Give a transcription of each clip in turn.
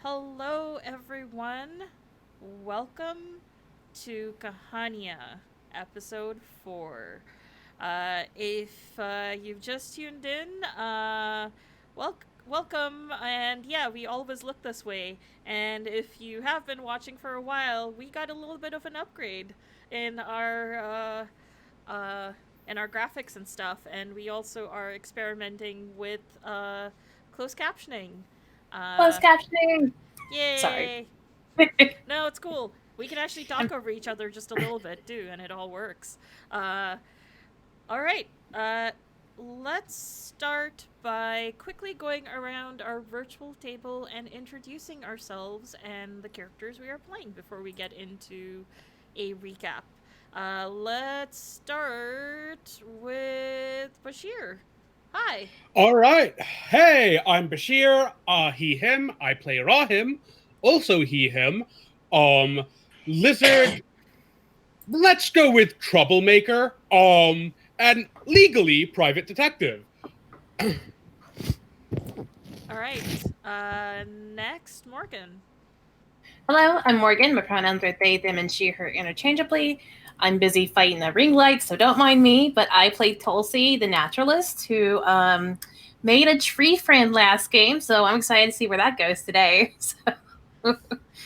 Hello, everyone. Welcome to Kahaaniyaan, episode 4. If you've just tuned in, welcome. And yeah, we always look this way. And if you have been watching for a while, we got a little bit of an upgrade in uh, our graphics and stuff. And we also are experimenting with closed captioning. Closed Uh, captioning. Sorry. Yay! No, it's cool. We can actually talk over each other just a little bit too, and it all works. Uh, all right. Let's start by quickly going around our virtual table and introducing ourselves and the characters we are playing before we get into a recap. Let's start with Bashir. Hi. All right. Hey, I'm Bashir. He, him. I play Rahim. Also he, him. Um, Lizard. Let's go with troublemaker. And legally private detective. All right. Next, Morgan. Hello, I'm Morgan. My pronouns are they, them, and she, her interchangeably. I'm busy fighting the ring light, so don't mind me. But I played Tulsi, the naturalist, who made a tree friend last game, so I'm excited to see where that goes today. So,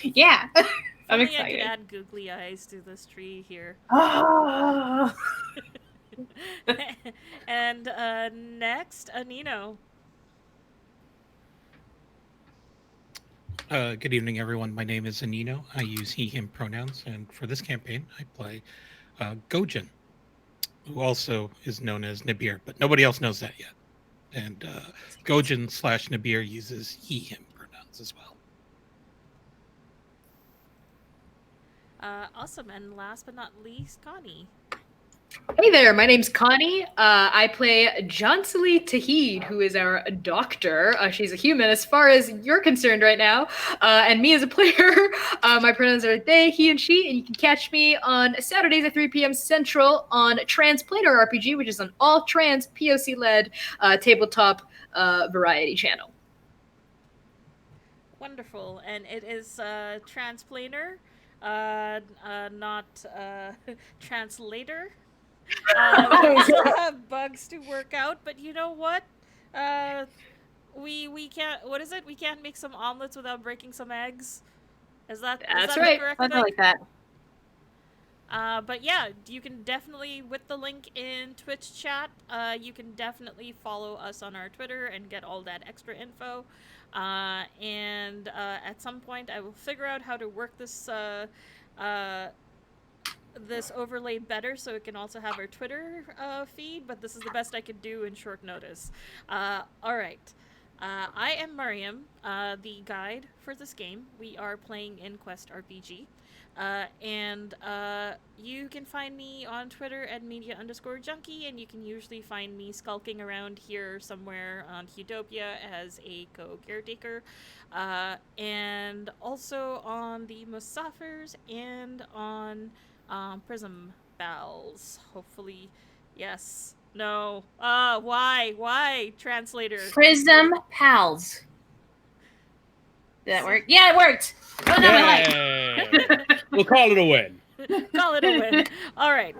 yeah, I'm Only I could excited. add googly eyes to this tree here. Oh. And next, Anino. Good evening, everyone. My name is Anino. I use he, him pronouns, and for this campaign, I play Gojin, who also is known as Nabir, but nobody else knows that yet. And Gojin / Nabir uses he, him pronouns as well. Awesome. And last but not least, Connie. Hey there, my name's Connie. I play Jansali Tahid, who is our doctor. She's a human as far as you're concerned right now. And me as a player, my pronouns are they, he, and she. And you can catch me on Saturdays at 3 p.m. Central on Transplanar RPG, which is an all-trans, POC-led tabletop variety channel. Wonderful. And it is transplaner, not translator. We still have bugs to work out, but you know what? Uh, we can't. What is it? We can't make some omelets without breaking some eggs. Is That's that the right. correct Something thing? like that. But yeah, you can definitely, with the link in Twitch chat, you can definitely follow us on our Twitter and get all that extra info. And at some point, I will figure out how to work uh, this overlay better so it can also have our Twitter feed, but this is the best I could do in short notice. All right. I am Mariam, the guide for this game. We are playing in Quest RPG. And you can find me on Twitter at media_junkie, and you can usually find me skulking around here somewhere on Huetopia as a co-caretaker, and also on the Musafirs and on Prism Bells. Hopefully, yes. No. Why? Why, translator? Prism Pals. Did that work? Yeah, it worked. Oh, no, my life. Yay. We'll call it a win. Call it a win. All right.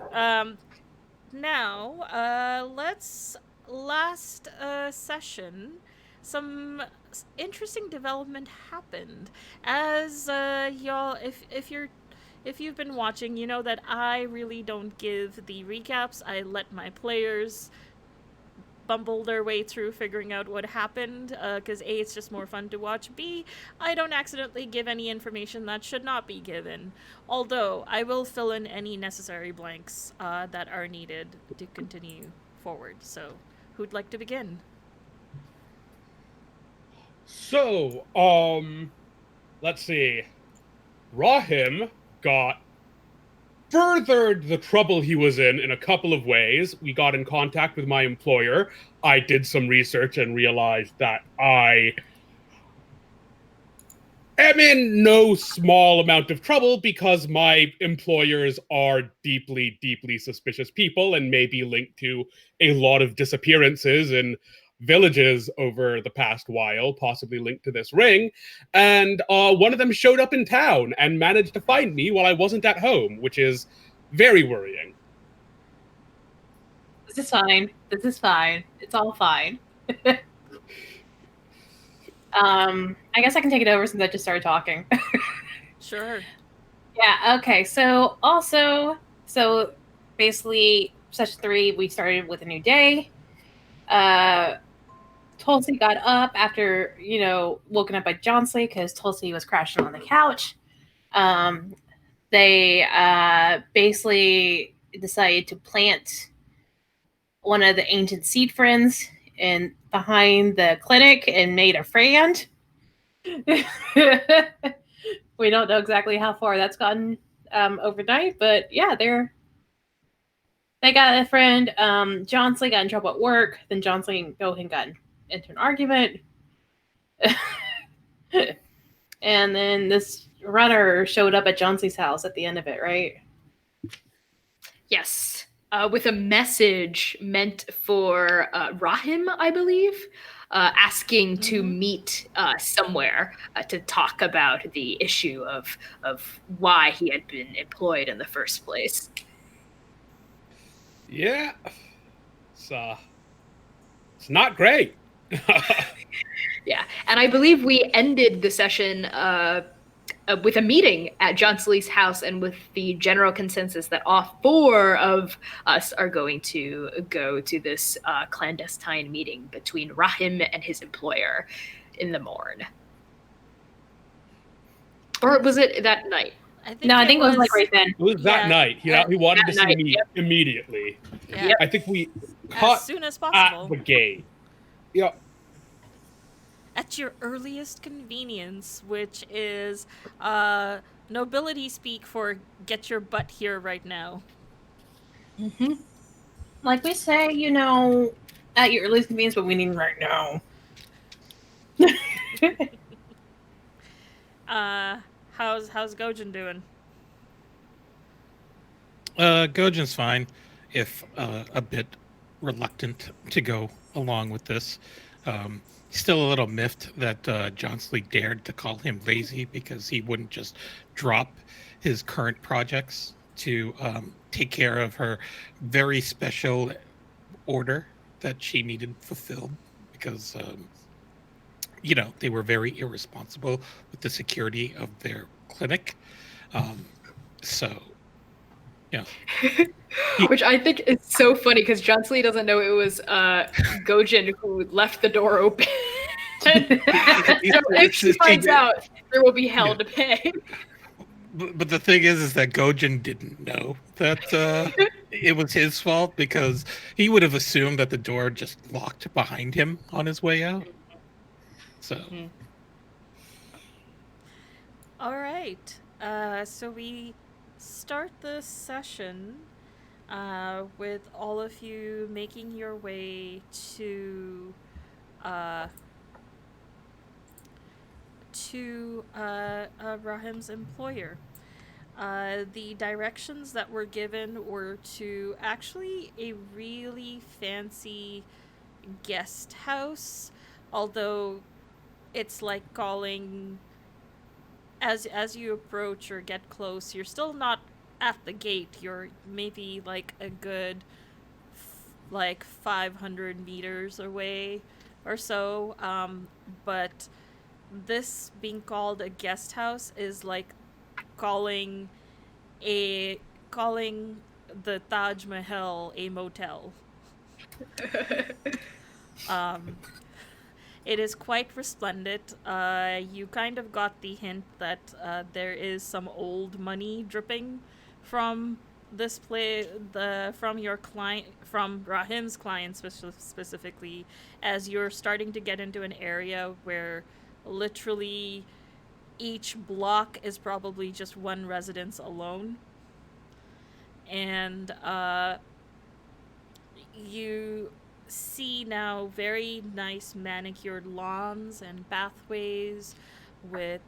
Now, let's last session. Some interesting development happened. As y'all, if you've been watching, you know that I really don't give the recaps. I let my players bumble their way through figuring out what happened, because A, it's just more fun to watch. B, I don't accidentally give any information that should not be given. Although, I will fill in any necessary blanks that are needed to continue forward. So, who'd like to begin? So, let's see. Rahim got furthered the trouble he was in a couple of ways. We got in contact with my employer. I did some research and realized that I am in no small amount of trouble because my employers are deeply, deeply suspicious people and may be linked to a lot of disappearances in villages over the past while, possibly linked to this ring, and one of them showed up in town and managed to find me while I wasn't at home, which is very worrying. This is fine. This is fine. It's all fine. I guess I can take it over since I just started talking. Sure. Yeah, okay. So basically session 3, we started with a new day. Tulsi got up after, woken up by Johnsley because Tulsi was crashing on the couch. They basically decided to plant one of the ancient seed friends in behind the clinic and made a friend. We don't know exactly how far that's gotten overnight, but yeah, they got a friend. Johnsley got in trouble at work. Then Johnsley and Gohan got into an argument. And then this runner showed up at Johnsley's house at the end of it, right? Yes. With a message meant for Rahim, I believe, asking to meet somewhere to talk about the issue of why he had been employed in the first place. Yeah. It's not great. Yeah, and I believe we ended the session with a meeting at John Slee's house, and with the general consensus that all 4 of us are going to go to this clandestine meeting between Rahim and his employer in the morn. Or was it that night? I think it was like right then. It was that night. He wanted to see me immediately. Yeah. I think we As cut soon as at possible. the gate. Yeah. At your earliest convenience, which is nobility speak for get your butt here right now. Mm-hmm. Like we say, at your earliest convenience, but we need right now. How's Gojin doing? Gojin's fine, if a bit reluctant to go along with this. Still a little miffed that Johnsley dared to call him lazy because he wouldn't just drop his current projects to take care of her very special order that she needed fulfilled because, they were very irresponsible with the security of their clinic. Which I think is so funny because Johnsley doesn't know it was Gojin who left the door open. So if she finds out, there will be hell to pay. But the thing is that Gojin didn't know that it was his fault because he would have assumed that the door just locked behind him on his way out. So. All right. So we start this session with all of you making your way to Rahim's employer. The directions that were given were to actually a really fancy guest house, although it's like calling as you approach or get close, you're still not at the gate. You're maybe like a good 500 meters away or so, but this being called a guest house is like calling the Taj Mahal a motel. It is quite resplendent. You kind of got the hint that there is some old money dripping from this from your client, from Rahim's client specifically, as you're starting to get into an area where literally each block is probably just one residence alone. And you see now very nice manicured lawns and pathways with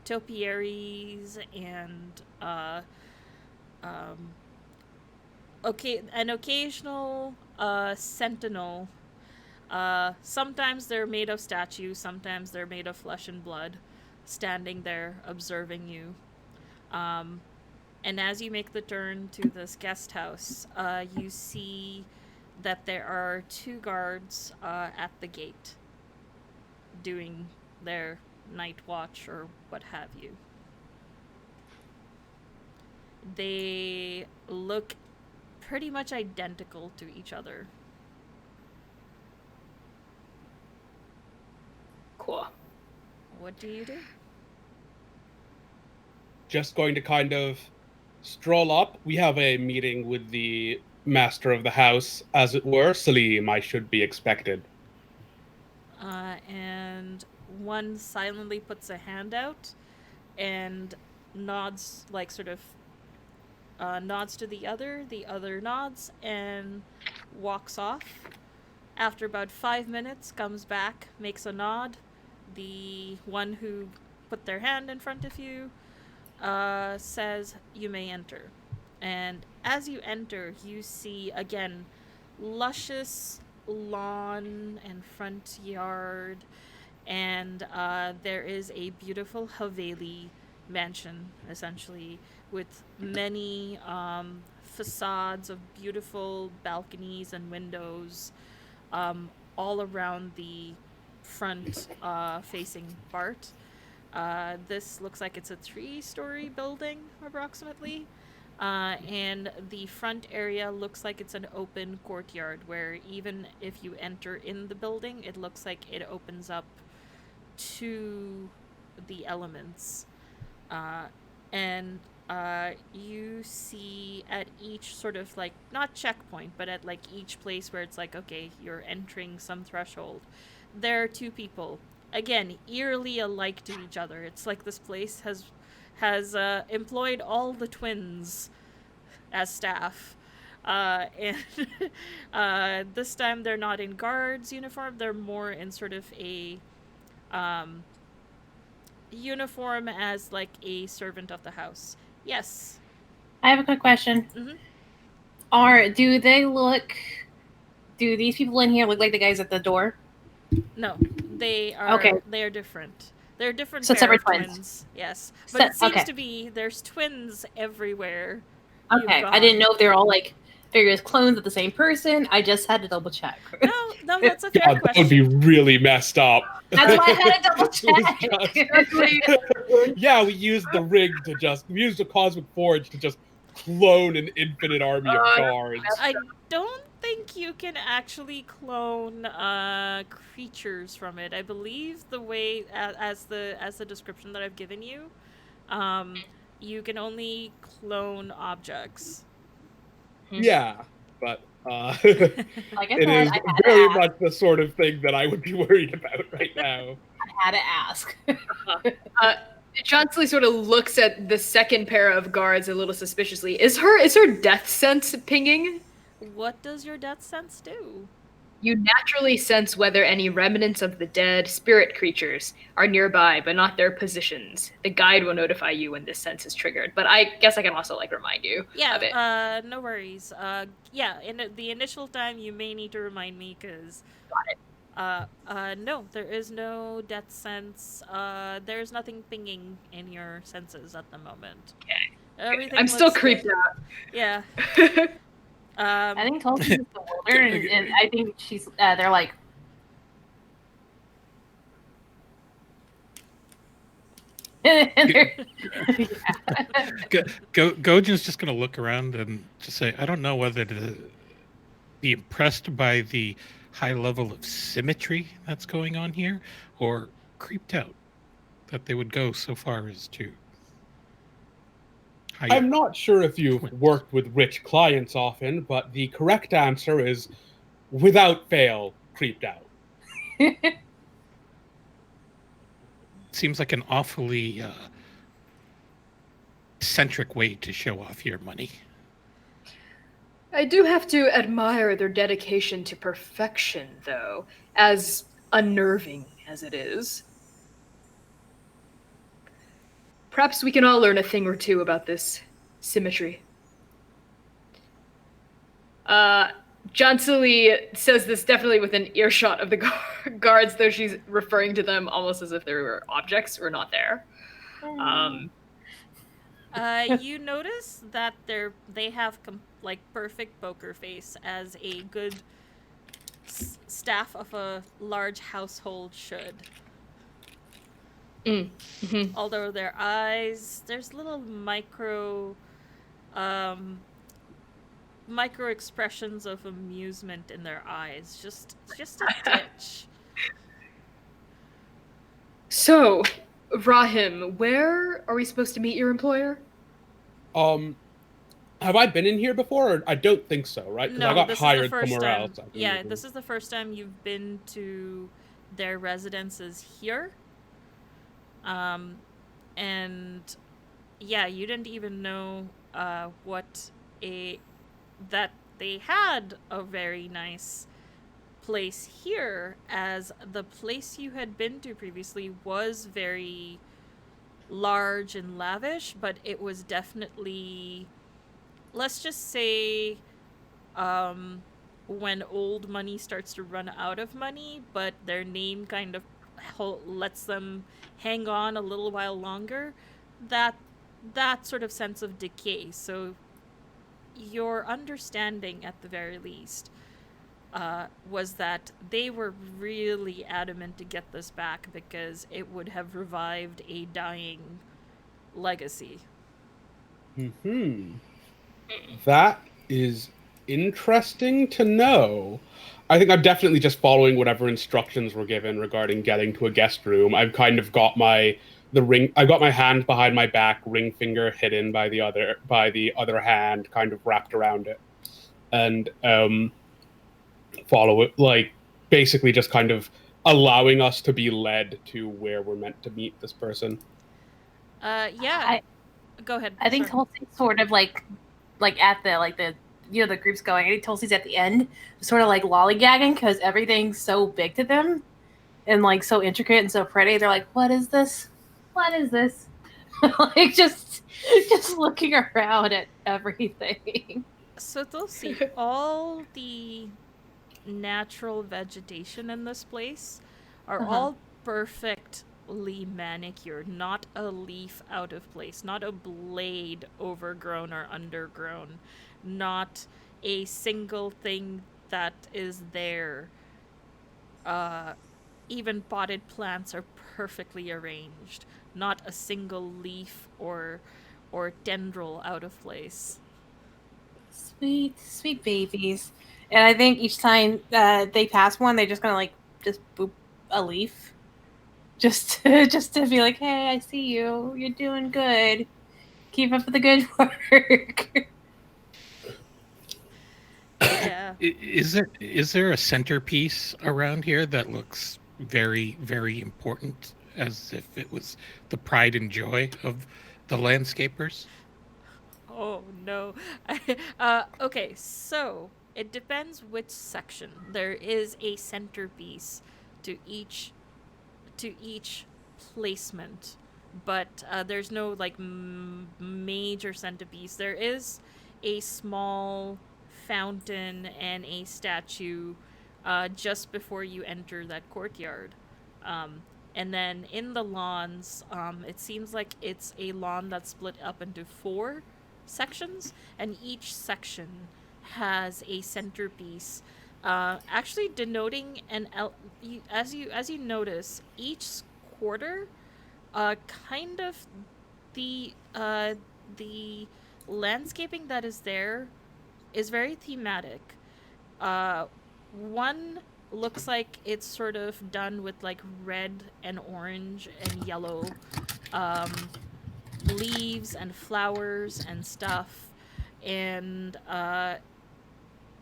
topiaries and an occasional sentinel Sometimes they're made of statues, sometimes they're made of flesh and blood, standing there observing you. And as you make the turn to this guest house, you see that there are 2 guards at the gate doing their night watch or what have you. They look pretty much identical to each other. Cool. What do you do? Just going to kind of stroll up. We have a meeting with the master of the house, as it were. Salim, I should be expected. And one silently puts a hand out and nods, like sort of nods to the other nods and walks off. After about 5 minutes, comes back, makes a nod. The one who put their hand in front of you says, "You may enter." And as you enter, you see, again, luscious lawn and front yard, and there is a beautiful Haveli mansion, essentially, with many facades of beautiful balconies and windows all around the front facing part. This looks like it's a 3-story building, approximately. And the front area looks like it's an open courtyard where even if you enter in the building, it looks like it opens up to the elements. And you see at each sort of like, not checkpoint, but at like each place where it's like, okay, you're entering some threshold, there are 2 people. Again, eerily alike to each other. It's like this place has employed all the twins as staff. And this time they're not in guards uniform. They're more in sort of a uniform as like a servant of the house. Yes. I have a quick question. Mm-hmm. Do these people in here look like the guys at the door? No, they are. Okay. They are different. They're different So pair separate of twins. twins. Yes, but it seems Okay. to be there's twins everywhere. Okay, I didn't know if they're all like various clones of the same person. I just had to double check. No, that's a fair God, that question. would be really messed up. That's why I had to double It was check. Yeah, we used we used the Cosmic Forge to just clone an infinite army of guards. I don't think you can actually clone creatures from it. I believe the way as the description that I've given you, you can only clone objects. Yeah, but Like I it said, is I had very to ask. much the sort of thing that I would be worried about right now. I had to ask. Chauncey sort of looks at the second pair of guards a little suspiciously. Is her death sense pinging? What does your death sense do? You naturally sense whether any remnants of the dead spirit creatures are nearby, but not their positions. The guide will notify you when this sense is triggered. But I guess I can also like remind you of it. Yeah, no worries. Yeah, in the initial time, you may need to remind me because. Got it. No, there is no death sense. There's nothing pinging in your senses at the moment. Okay. Everything. I'm still looks creeped good. out. Yeah. I think Tulsi's bewildered, and I think she's. They're like. Gojin's just going to look around and just say, I don't know whether to be impressed by the high level of symmetry that's going on here or creeped out that they would go so far as to hire. I'm not sure if you've worked with rich clients often, but the correct answer is, without fail, creeped out. Seems like an awfully eccentric way to show off your money. I do have to admire their dedication to perfection, though, as unnerving as it is. Perhaps we can all learn a thing or two about this symmetry. Johnsily says this definitely within earshot of the guards, though she's referring to them almost as if they were objects or not there. You notice that they have like perfect poker face, as a good staff of a large household should. Mm-hmm. Although their eyes, there's little micro expressions of amusement in their eyes, just a ditch. So, Rahim, where are we supposed to meet your employer? Have I been in here before? Or I don't think so, right? Because I got hired somewhere else. Yeah, this is the first time you've been to their residences here. And yeah, you didn't even know that they had a very nice place here, as the place you had been to previously was very large and lavish, but it was definitely, let's just say, when old money starts to run out of money, but their name kind of lets them hang on a little while longer, that sort of sense of decay. So your understanding, at the very least, was that they were really adamant to get this back because it would have revived a dying legacy. That is interesting to know. I think I'm definitely just following whatever instructions were given regarding getting to a guest room. I've kind of got my hand behind my back, ring finger hidden by the other hand, kind of wrapped around it, and follow it, like basically just kind of allowing us to be led to where we're meant to meet this person. Go ahead. I think Tulsi's sort of like at the the group's going. I think Tulsi's at the end, sort of like lollygagging because everything's so big to them and like so intricate and so pretty. They're like, "What is this? What is this?" Like just looking around at everything. So Tulsi, all the natural vegetation in this place are all perfectly manicured, not a leaf out of place, not a blade overgrown or undergrown, not a single thing that is there. Even potted plants are perfectly arranged, not a single leaf or tendril out of place. Sweet, sweet babies. And I think each time they pass one, they just kind of just boop a leaf, just to be like, "Hey, I see you. You're doing good. Keep up the good work." Yeah. Is there a centerpiece around here that looks very, very important, as if it was the pride and joy of the landscapers? Oh no. Okay, so it depends which section. There is a centerpiece to each placement, but there's no like major centerpiece. There is a small fountain and a statue just before you enter that courtyard. And then in the lawns, it seems like it's a lawn that's split up into 4 sections, and each section has a centerpiece, actually denoting as you notice, each quarter, kind of the landscaping that is there is very thematic. One looks like it's sort of done with like red and orange and yellow leaves and flowers and stuff, and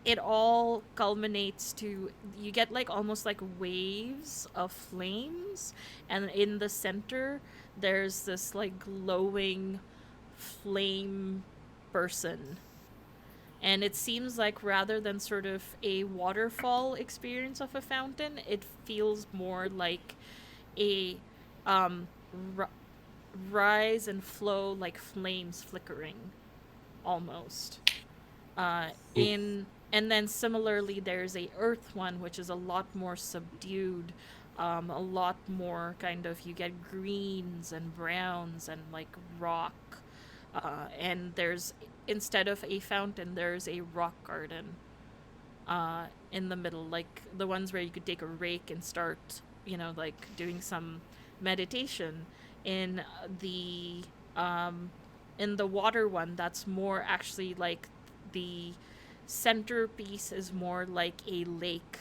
it all culminates to, you get like almost like waves of flames, and in the center there's this like glowing flame person. And it seems like rather than sort of a waterfall experience of a fountain, it feels more like a rise and flow, like flames flickering, almost. In And then similarly, there's a earth one, which is a lot more subdued, a lot more kind of, you get greens and browns and like rock. And there's, instead of a fountain, there's a rock garden in the middle, like the ones where you could take a rake and start, like doing some meditation. In the in the water one, that's more actually like the centerpiece is more like a lake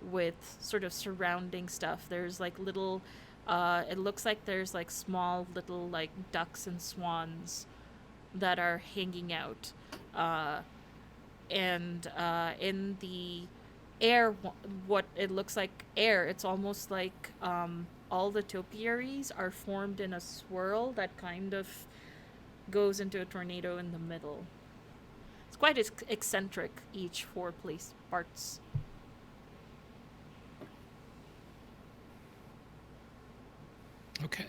with sort of surrounding stuff. There's like little, it looks like there's like small little like ducks and swans that are hanging out. And in the air, what it looks like air, it's almost like all the topiaries are formed in a swirl that kind of goes into a tornado in the middle. It's quite eccentric, each four place parts. Okay.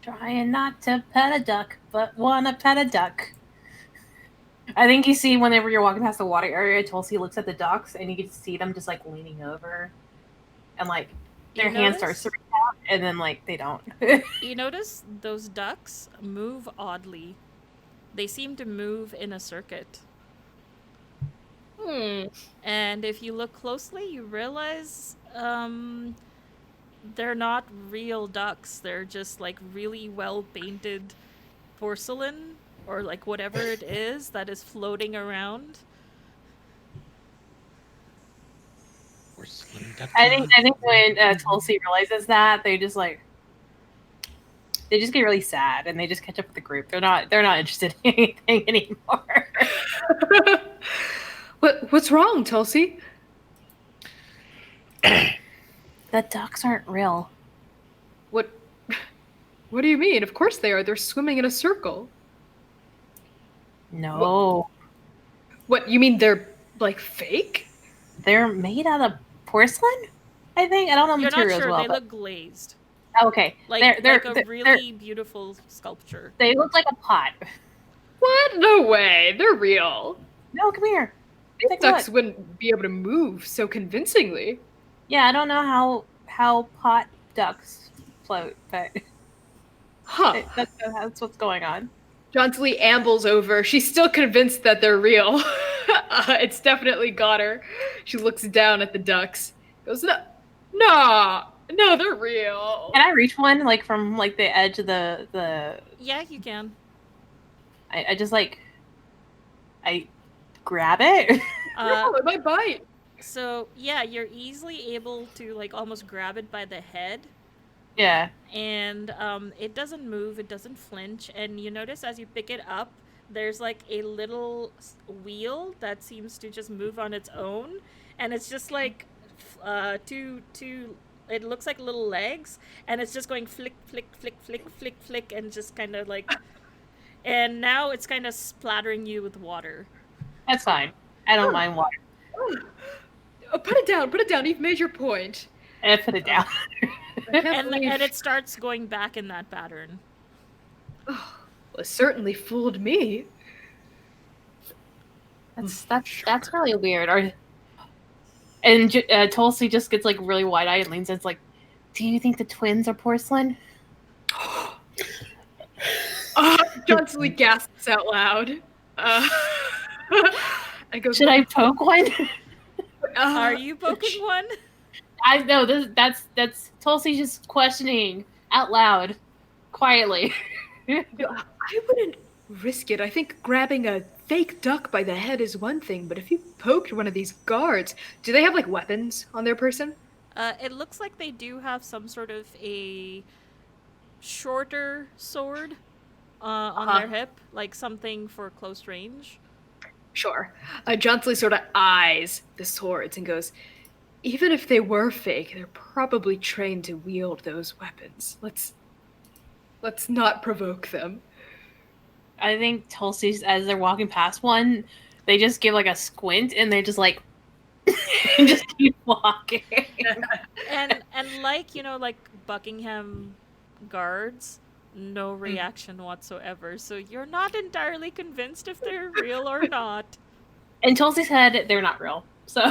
Trying not to pet a duck, but wanna pet a duck. I think you see whenever you're walking past the water area, Tulsi looks at the ducks, and you can see them just like leaning over, and like their hands start spreading out, and then like they don't. You notice those ducks move oddly. They seem to move in a circuit. And if you look closely, you realize they're not real ducks. They're just like really well painted porcelain or like whatever it is that is floating around. Porcelain I think when Tulsi realizes that, they just get really sad, and they just catch up with the group. They're not interested in anything anymore. What's wrong, Tulsi? The ducks aren't real. What do you mean? Of course they are. They're swimming in a circle. No. What, you mean they're like fake? They're made out of porcelain? I think. I don't know You're material not sure. as well. They look glazed. Okay. Like a really beautiful sculpture. They look like a pot. What? No way. They're real. No, come here. These ducks wouldn't be able to move so convincingly. Yeah, I don't know how pot ducks float, but that's what's going on. Johnsley ambles over. She's still convinced that they're real. It's definitely got her. She looks down at the ducks. Goes, no, they're real. Can I reach one like from like the edge of the? Yeah, you can. I just like I grab it. No, it might bite. So yeah, you're easily able to like almost grab it by the head. Yeah. And it doesn't move, it doesn't flinch, and you notice as you pick it up, there's like a little wheel that seems to just move on its own, and it's just like two it looks like little legs, and it's just going flick flick flick flick flick flick, and just kind of like, and now it's kind of splattering you with water. That's fine. I don't mind water. Put it down. You've made your point. I put it down. And it starts going back in that pattern. Oh, well, it certainly fooled me. That's really weird. And Tulsi just gets like really wide-eyed and leans in. It's like, do you think the twins are porcelain? Johnsley gasps out loud. I go, should I poke one? Are you poking one? I know that's Tulsi just questioning out loud, quietly. I wouldn't risk it. I think grabbing a fake duck by the head is one thing, but if you poked one of these guards, do they have like weapons on their person? It looks like they do have some sort of a shorter sword on their hip, like something for close range. Sure. Johnsley sort of eyes the swords and goes, even if they were fake, they're probably trained to wield those weapons. Let's not provoke them. I think Tulsi's, as they're walking past one, they just give like a squint and they're just like and just keep walking. And like, like Buckingham guards, No reaction whatsoever. So you're not entirely convinced if they're real or not. And Tulsi said they're not real. So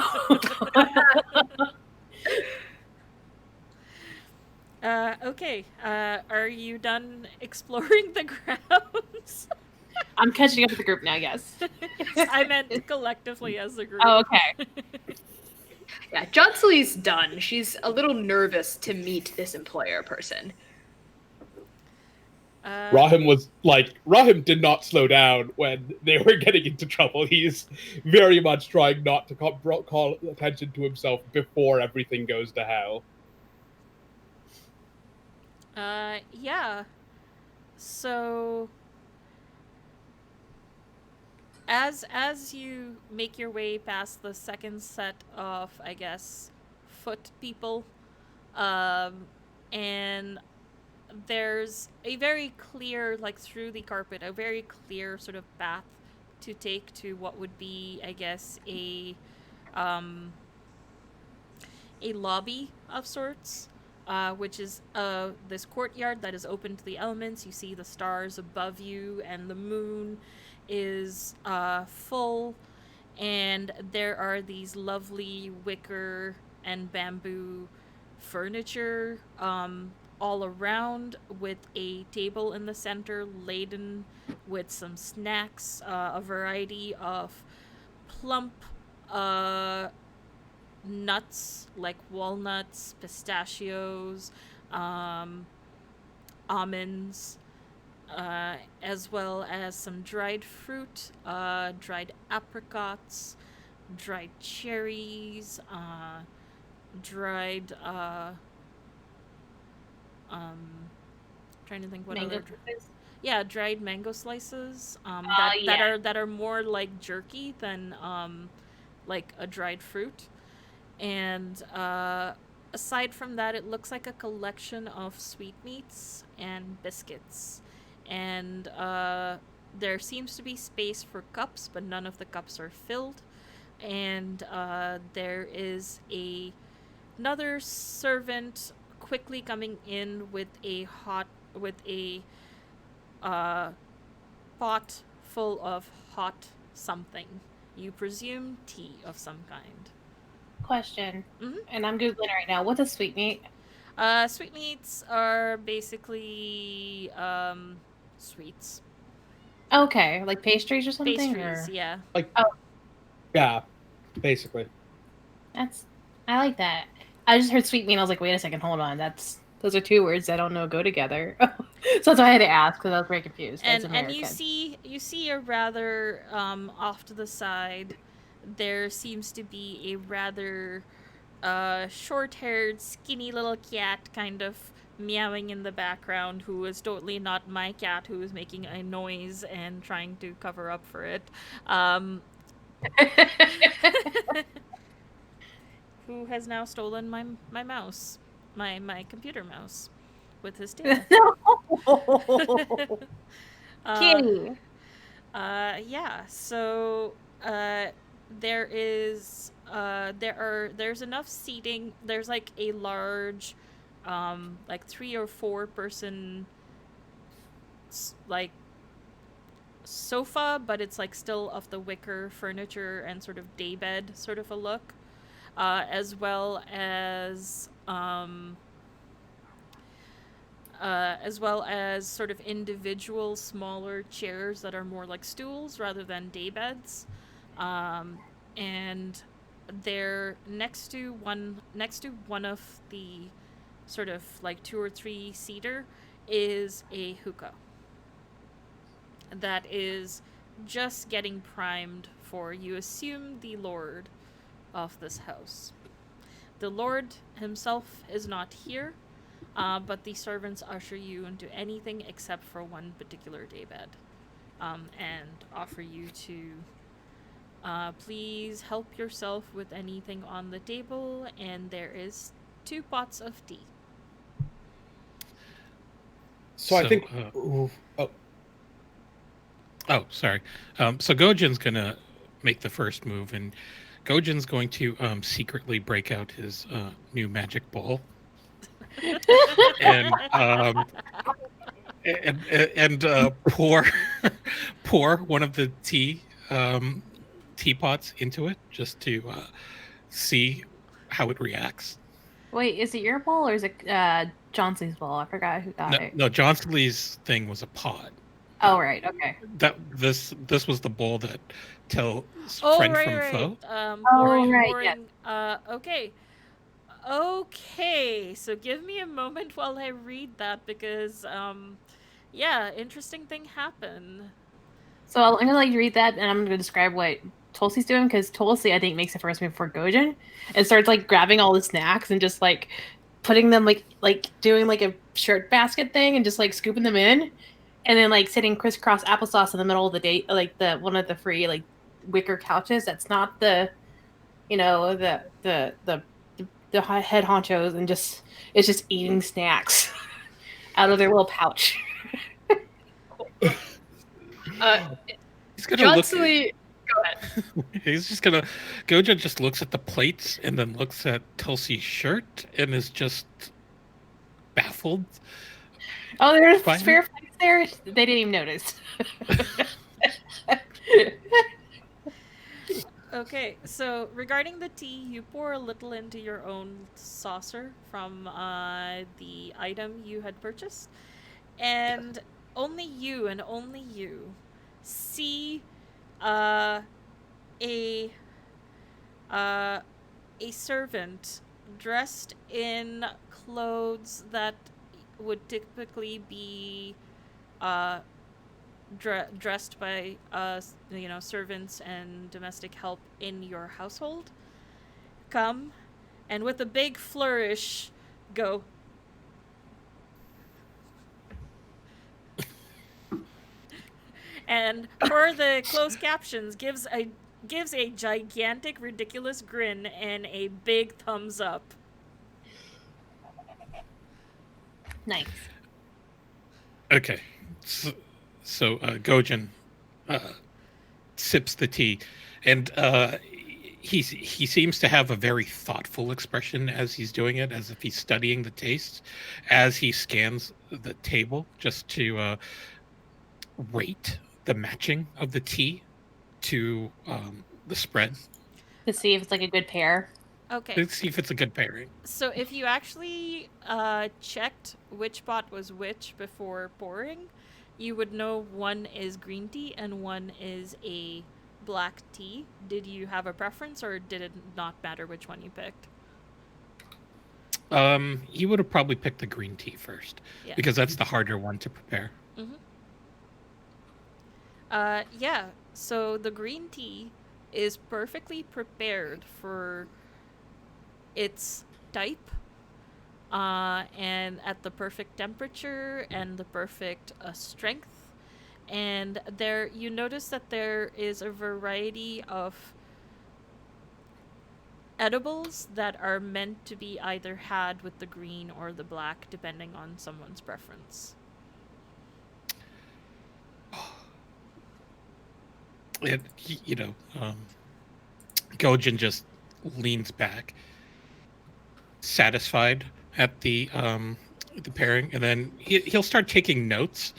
Okay. Are you done exploring the grounds? I'm catching up with the group now, yes. I meant collectively as a group. Oh, okay. Yeah, Johnsley's done. She's a little nervous to meet this employer person. Rahim did not slow down when they were getting into trouble. He's very much trying not to call attention to himself before everything goes to hell. Yeah. So as you make your way past the second set of, I guess, foot people, and there's a very clear, like through the carpet, a very clear sort of path to take to what would be, I guess, a lobby of sorts, which is this courtyard that is open to the elements. You see the stars above you, and the moon is full, and there are these lovely wicker and bamboo furniture all around, with a table in the center laden with some snacks, a variety of plump nuts like walnuts, pistachios, almonds, as well as some dried fruit, dried apricots, dried cherries, dried trying to think what Mango other slices? yeah, dried mango slices Yeah. that are more like jerky than like a dried fruit. And aside from that, it looks like a collection of sweetmeats and biscuits. And there seems to be space for cups, but none of the cups are filled. And there is another servant quickly coming in with a pot full of hot something. You presume tea of some kind. Question. Mhm. And I'm Googling right now. What's a sweetmeat? Sweetmeats are basically sweets. Okay, like pastries or something? Pastries, Or... yeah. Yeah, basically. I like that. I just heard sweetmeat and I was like, wait a second, hold on. Those are two words I don't know go together. So that's why I had to ask, because I was very confused as And American. you see a rather off to the side, there seems to be a rather short-haired, skinny little cat kind of meowing in the background, who is totally not my cat, who is making a noise and trying to cover up for it. Who has now stolen my mouse, my computer mouse, with his tail. No! Kitty. Yeah. So there's enough seating. There's like a large, like 3 or 4 person, like sofa, but it's like still of the wicker furniture and sort of daybed sort of a look, as well as sort of individual smaller chairs that are more like stools rather than daybeds, and they're next to one of the sort of like 2 or 3 seater is a hookah that is just getting primed for, you assume, the lord of this house. The lord himself is not here, but the servants usher you into anything except for one particular daybed, and offer you to please help yourself with anything on the table, and there is 2 pots of tea. So I think. Oh, sorry. So Gojin's gonna make the first move, and Gojin's going to secretly break out his new magic ball, and and pour pour one of the teapots into it just to see how it reacts. Wait, is it your ball or is it Johnson's ball? I forgot who got No, it. no, Johnson Lee's thing was a pot. Oh, right. Okay. This was the bowl that tells Oh, friend right, from right. foe. Right, Okay. Okay. So give me a moment while I read that because, yeah, interesting thing happened. So I'm gonna read that, and I'm gonna describe what Tulsi's doing because Tulsi, I think, makes the first move for Gojin and starts grabbing all the snacks and just putting them doing a shirt basket thing and just scooping them in, and then sitting crisscross applesauce in the middle of the date, the one of the free wicker couches. That's not the the head honchos, and it's just eating snacks out of their little pouch. He's gonna Johnson look. Lee, go ahead. He's just gonna. Gojo just looks at the plates and then looks at Tulsi's shirt and is just baffled. Oh, there's Fine. spare plates there. They didn't even notice. Okay, so regarding the tea, you pour a little into your own saucer from the item you had purchased, and only you see a a servant dressed in clothes that would typically be dressed by servants and domestic help in your household come and with a big flourish go, and for the closed captions gives a gigantic ridiculous grin and a big thumbs up. Nice. Okay, so Gojin sips the tea, and he seems to have a very thoughtful expression as he's doing it, as if he's studying the taste, as he scans the table just to rate the matching of the tea to the spread. To see if it's a good pair. Okay. Let's see if it's a good pairing. So if you actually checked which pot was which before pouring, you would know one is green tea and one is a black tea. Did you have a preference, or did it not matter which one you picked? You would have probably picked the green tea first, Yeah. because that's the harder one to prepare. Mm-hmm. Yeah. So the green tea is perfectly prepared for its type, and at the perfect temperature and the perfect strength. And there, you notice that there is a variety of edibles that are meant to be either had with the green or the black, depending on someone's preference. And Gojin just leans back, satisfied at the pairing, and then he'll start taking notes,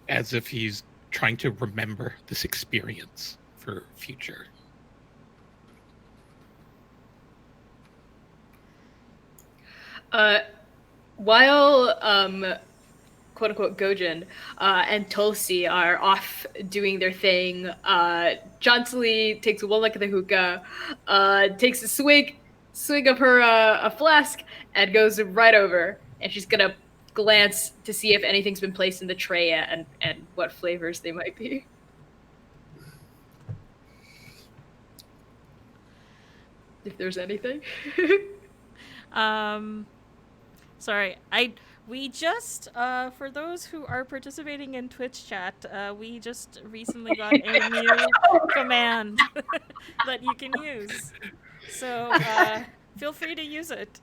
as if he's trying to remember this experience for future. While quote unquote Gojin and Tulsi are off doing their thing, Johnson Lee takes one look at the hookah, takes a swig of her a flask, and goes right over. And she's gonna glance to see if anything's been placed in the tray and what flavors they might be. If there's anything. Sorry, we just, for those who are participating in Twitch chat, we just recently got a new command that you can use. So, feel free to use it.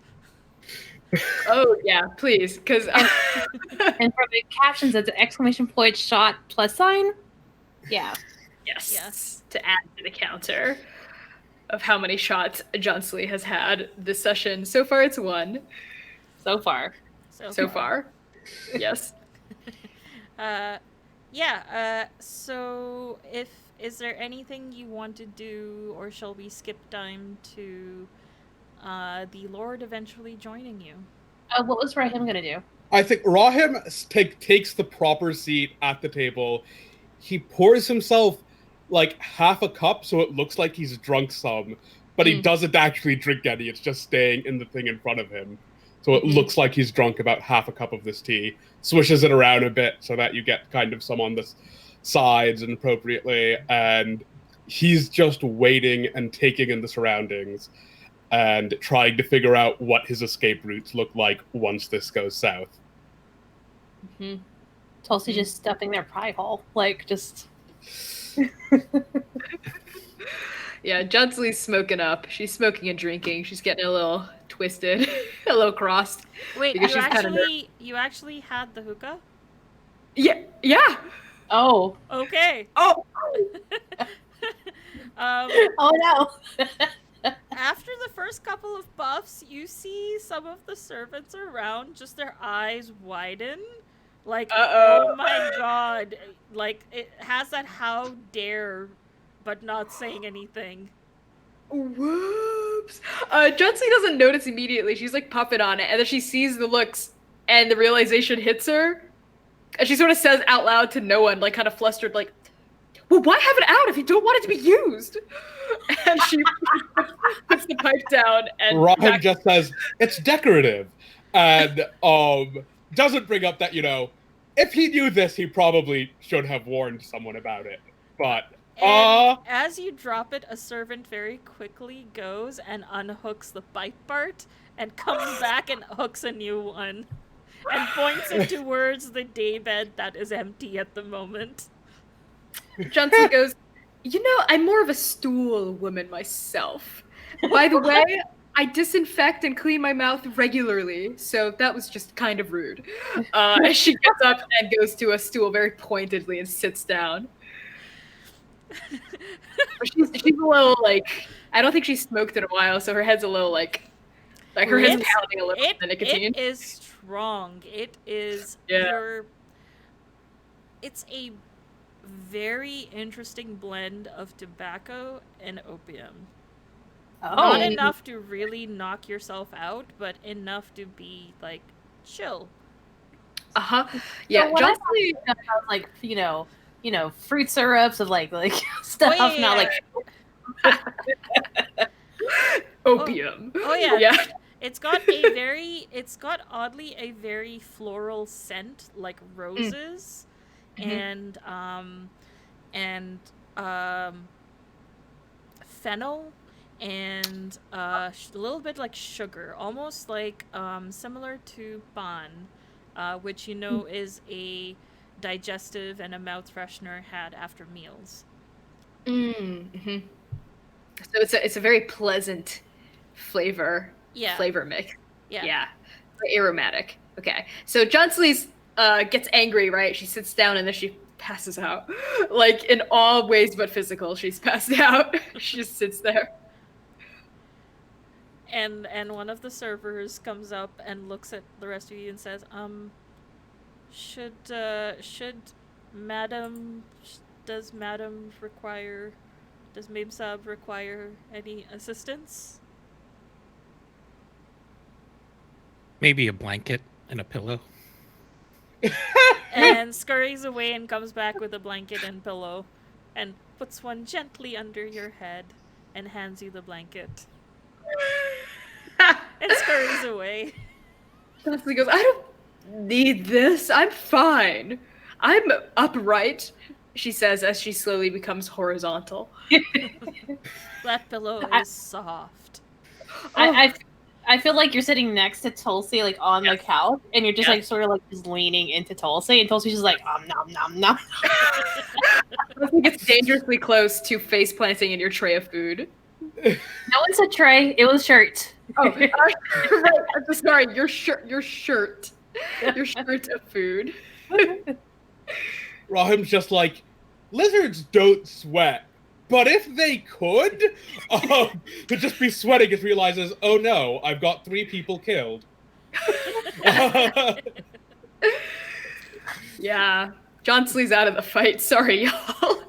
Oh, yeah, please, because... And for the captions, it's an ! shot +sign. Yeah. Yes. To add to the counter of how many shots Johnson Lee has had this session. So far, it's 1. So far. So far. Yes. So is there anything you want to do, or shall we skip time to the Lord eventually joining you? What was Rahim gonna do? I think Rahim takes the proper seat at the table. He pours himself like half a cup so it looks like he's drunk some, but he doesn't actually drink any. It's just staying in the thing in front of him. So it looks like he's drunk about half a cup of this tea, swishes it around a bit so that you get kind of some on the sides and appropriately, and he's just waiting and taking in the surroundings and trying to figure out what his escape routes look like once this goes south. Tulsi just stuffing their pie hole, like just. Yeah, Judsley's smoking up. She's smoking and drinking. She's getting a little twisted, a little crossed. Wait, because you she's kind of you actually had the hookah? Yeah. Oh. Okay. Oh. Oh no. After the first couple of buffs, you see some of the servants around, just their eyes widen. Like, oh my god. Like, it has that how dare, but not saying anything. Whoops. Judsley doesn't notice immediately. She's like puffing on it, and then she sees the looks, and the realization hits her. And she sort of says out loud to no one, like kind of flustered, like, well, why have it out if you don't want it to be used? And she puts the pipe down and Rahim just says, it's decorative. And doesn't bring up that, if he knew this, he probably should have warned someone about it. But, as you drop it, a servant very quickly goes and unhooks the pipe part and comes back and hooks a new one. And points it towards the daybed that is empty at the moment. Johnson goes, I'm more of a stool woman myself. By the way, I disinfect and clean my mouth regularly, so that was just kind of rude. And she gets up and goes to a stool very pointedly and sits down. She's a little, I don't think she's smoked in a while, so her head's a little, her head's pounding a little with the nicotine. It is strong. It is it's a very interesting blend of tobacco and opium. Oh. Not enough to really knock yourself out, but enough to be chill. Yeah, So Johnson has fruit syrups of like stuff, not opium. Oh yeah. Yeah. It's got oddly a very floral scent, like roses, and fennel, and a little bit like sugar, almost like similar to ban, which is a digestive and a mouth freshener had after meals. Mm-hmm. So it's a very pleasant flavor. Yeah. Flavor mix. Yeah. Very aromatic. Okay. So Johnsley's gets angry, right? She sits down and then she passes out. Like in all ways but physical, she's passed out. She just sits there. And one of the servers comes up and looks at the rest of you and says, should Madam does Mimsab require any assistance? Maybe a blanket and a pillow. And scurries away and comes back with a blanket and pillow and puts one gently under your head and hands you the blanket. And scurries away. Johnsley goes, I don't need this. I'm fine. I'm upright, she says as she slowly becomes horizontal. That pillow is soft. I feel like you're sitting next to Tulsi, on the couch, and you're just sort of just leaning into Tulsi, and Tulsi's just nom nom nom. I think it's dangerously close to face planting in your tray of food. No one said tray. It was shirt. Oh, right. I'm sorry. Your shirt. Your shirt of food. Rahim's just like, lizards don't sweat. But if they could, to just be sweating, it realizes, oh no, I've got 3 people killed. Yeah. Johnsley's out of the fight. Sorry, y'all.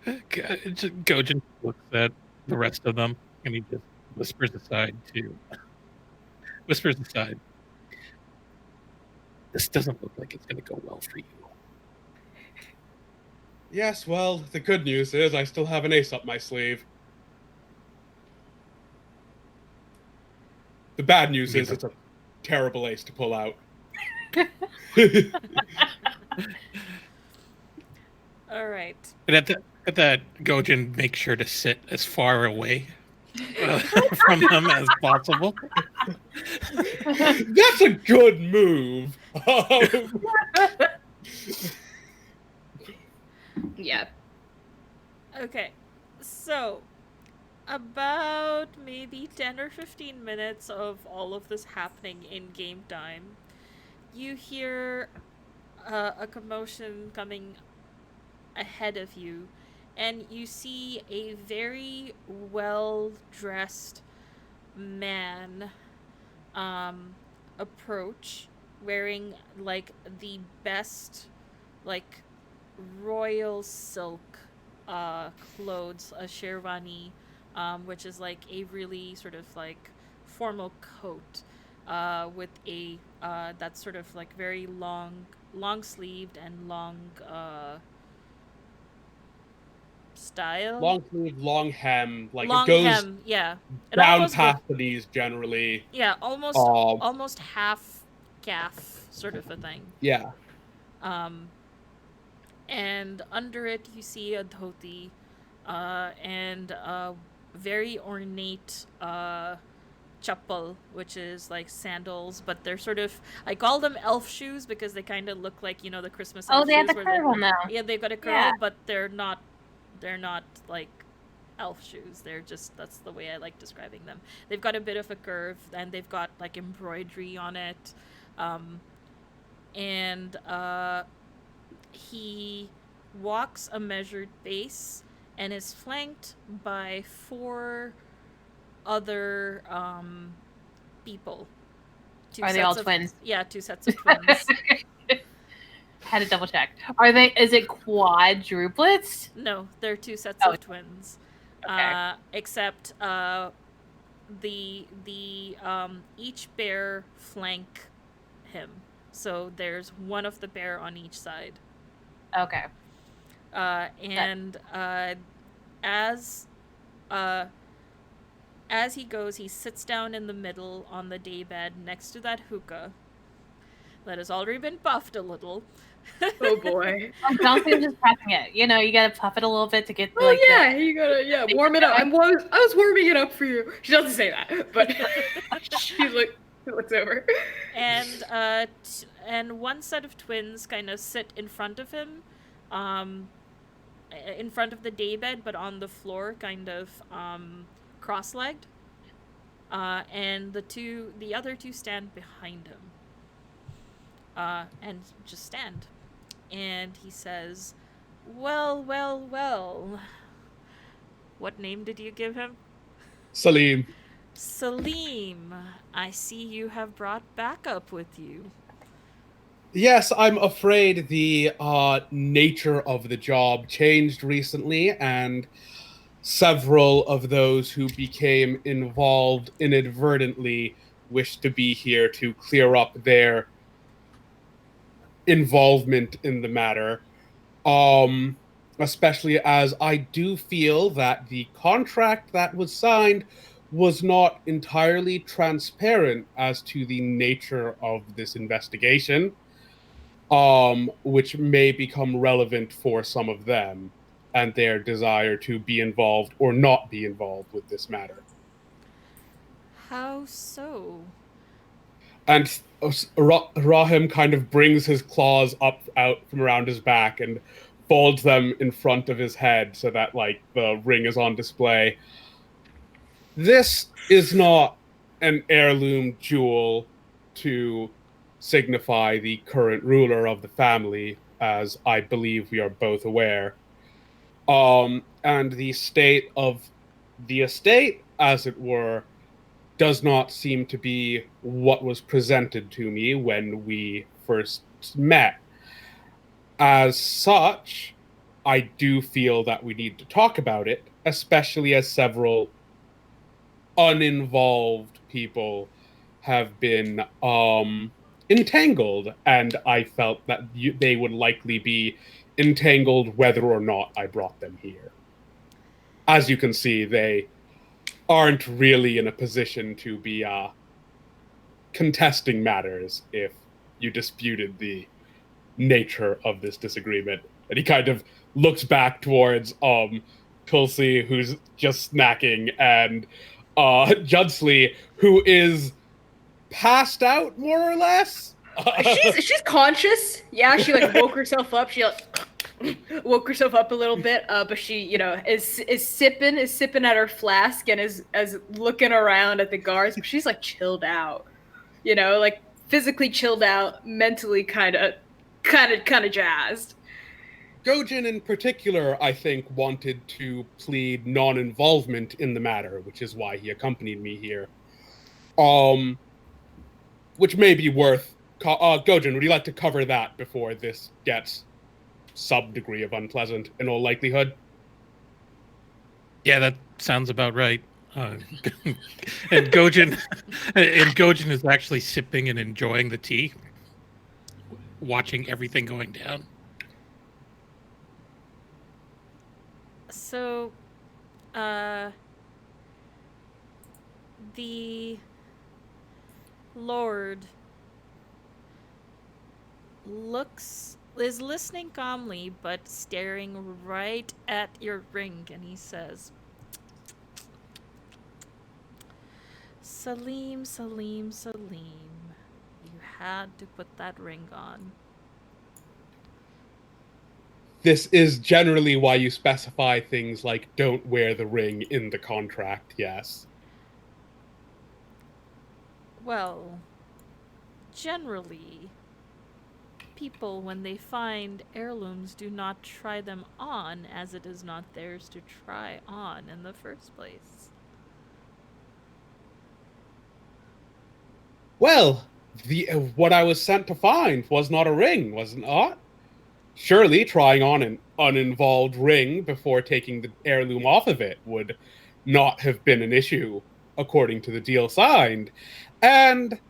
Gojin looks at the rest of them and he just whispers aside. This doesn't look like it's going to go well for you. Yes, well, the good news is I still have an ace up my sleeve. The bad news is it's a terrible ace to pull out. All right. And at that, Gojin makes sure to sit as far away from them as possible. That's a good move. Yeah. Okay. So, about maybe 10 or 15 minutes of all of this happening in game time, you hear a commotion coming ahead of you, and you see a very well-dressed man approach, wearing like the best like royal silk clothes, a sherwani, which is like a really sort of like formal coat with a that's sort of like very long sleeved and long style. Long sleeve, long hem, like long it goes hem, yeah. It down almost past the knees generally. yeah, almost Um, almost half calf sort of a thing. Yeah. And under it you see a dhoti and a very ornate chappal, which is like sandals, but they're sort of, I call them elf shoes because they kind of look like, you know, the Christmas elf Oh, they have shoes the where curve on them. yeah, they've got a curl, Yeah. but they're not like elf shoes. They're just, that's the way I like describing them. They've got a bit of a curve and they've got like embroidery on it. And he walks a measured pace and is flanked by 4 other people. Are they all twins? Yeah, 2 sets of twins. Had to double check. Are they? Is it quadruplets? No, they're 2 sets Oh. of twins. Okay. Except the each bear flank him. So there's one of the bear on each side. Okay. And as he goes, he sits down in the middle on the daybed next to that hookah that has already been puffed a little. Oh boy. Johnson's just pressing it. You know, you gotta puff it a little bit to get Oh like yeah, you gotta warm it up. I was warming it up for you. She doesn't say that, but she looks over. And and one set of twins kind of sit in front of him, in front of the daybed, but on the floor, kind of cross-legged. And the other 2 stand behind him. And just stand. And he says, "Well, well, well. What name did you give him?" Salim. "Salim, I see you have brought backup with you." Yes, I'm afraid the nature of the job changed recently, and several of those who became involved inadvertently wish to be here to clear up their involvement in the matter. Especially as I do feel that the contract that was signed was not entirely transparent as to the nature of this investigation, which may become relevant for some of them and their desire to be involved or not be involved with this matter. How so? And Rahim kind of brings his claws out from around his back and folds them in front of his head so that like the ring is on display. This is not an heirloom jewel to signify the current ruler of the family, as I believe we are both aware. And the state of the estate, as it were, does not seem to be what was presented to me when we first met. As such, I do feel that we need to talk about it, especially as several uninvolved people have been entangled, and I felt that they would likely be entangled whether or not I brought them here. As you can see, they aren't really in a position to be contesting matters if you disputed the nature of this disagreement. And he kind of looks back towards Tulsi, who's just snacking, and Judsley, who is passed out more or less. She's conscious. Yeah, she like woke herself up. She like woke herself up a little bit, but she, is sipping at her flask and is looking around at the guards. But she's like chilled out, like physically chilled out, mentally kind of jazzed. Gojin in particular, I think, wanted to plead non-involvement in the matter, which is why he accompanied me here. Which may be worth... Gojin, would you like to cover that before this gets some degree of unpleasant in all likelihood? Yeah, that sounds about right. And Gojin is actually sipping and enjoying the tea, watching everything going down. So, the Lord is listening calmly, but staring right at your ring, and he says, Salim, Salim, Salim, you had to put that ring on. This is generally why you specify things like don't wear the ring in the contract, yes. Well, generally, people, when they find heirlooms, do not try them on, as it is not theirs to try on in the first place. Well, what I was sent to find was not a ring, was it not? Surely trying on an uninvolved ring before taking the heirloom off of it would not have been an issue, according to the deal signed. And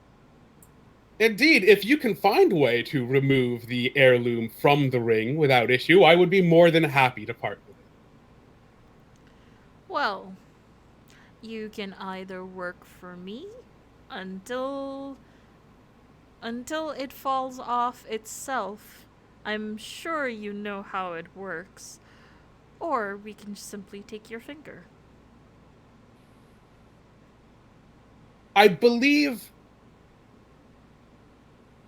indeed, if you can find a way to remove the heirloom from the ring without issue, I would be more than happy to part with it. Well, you can either work for me until it falls off itself. I'm sure you know how it works. Or we can simply take your finger. I believe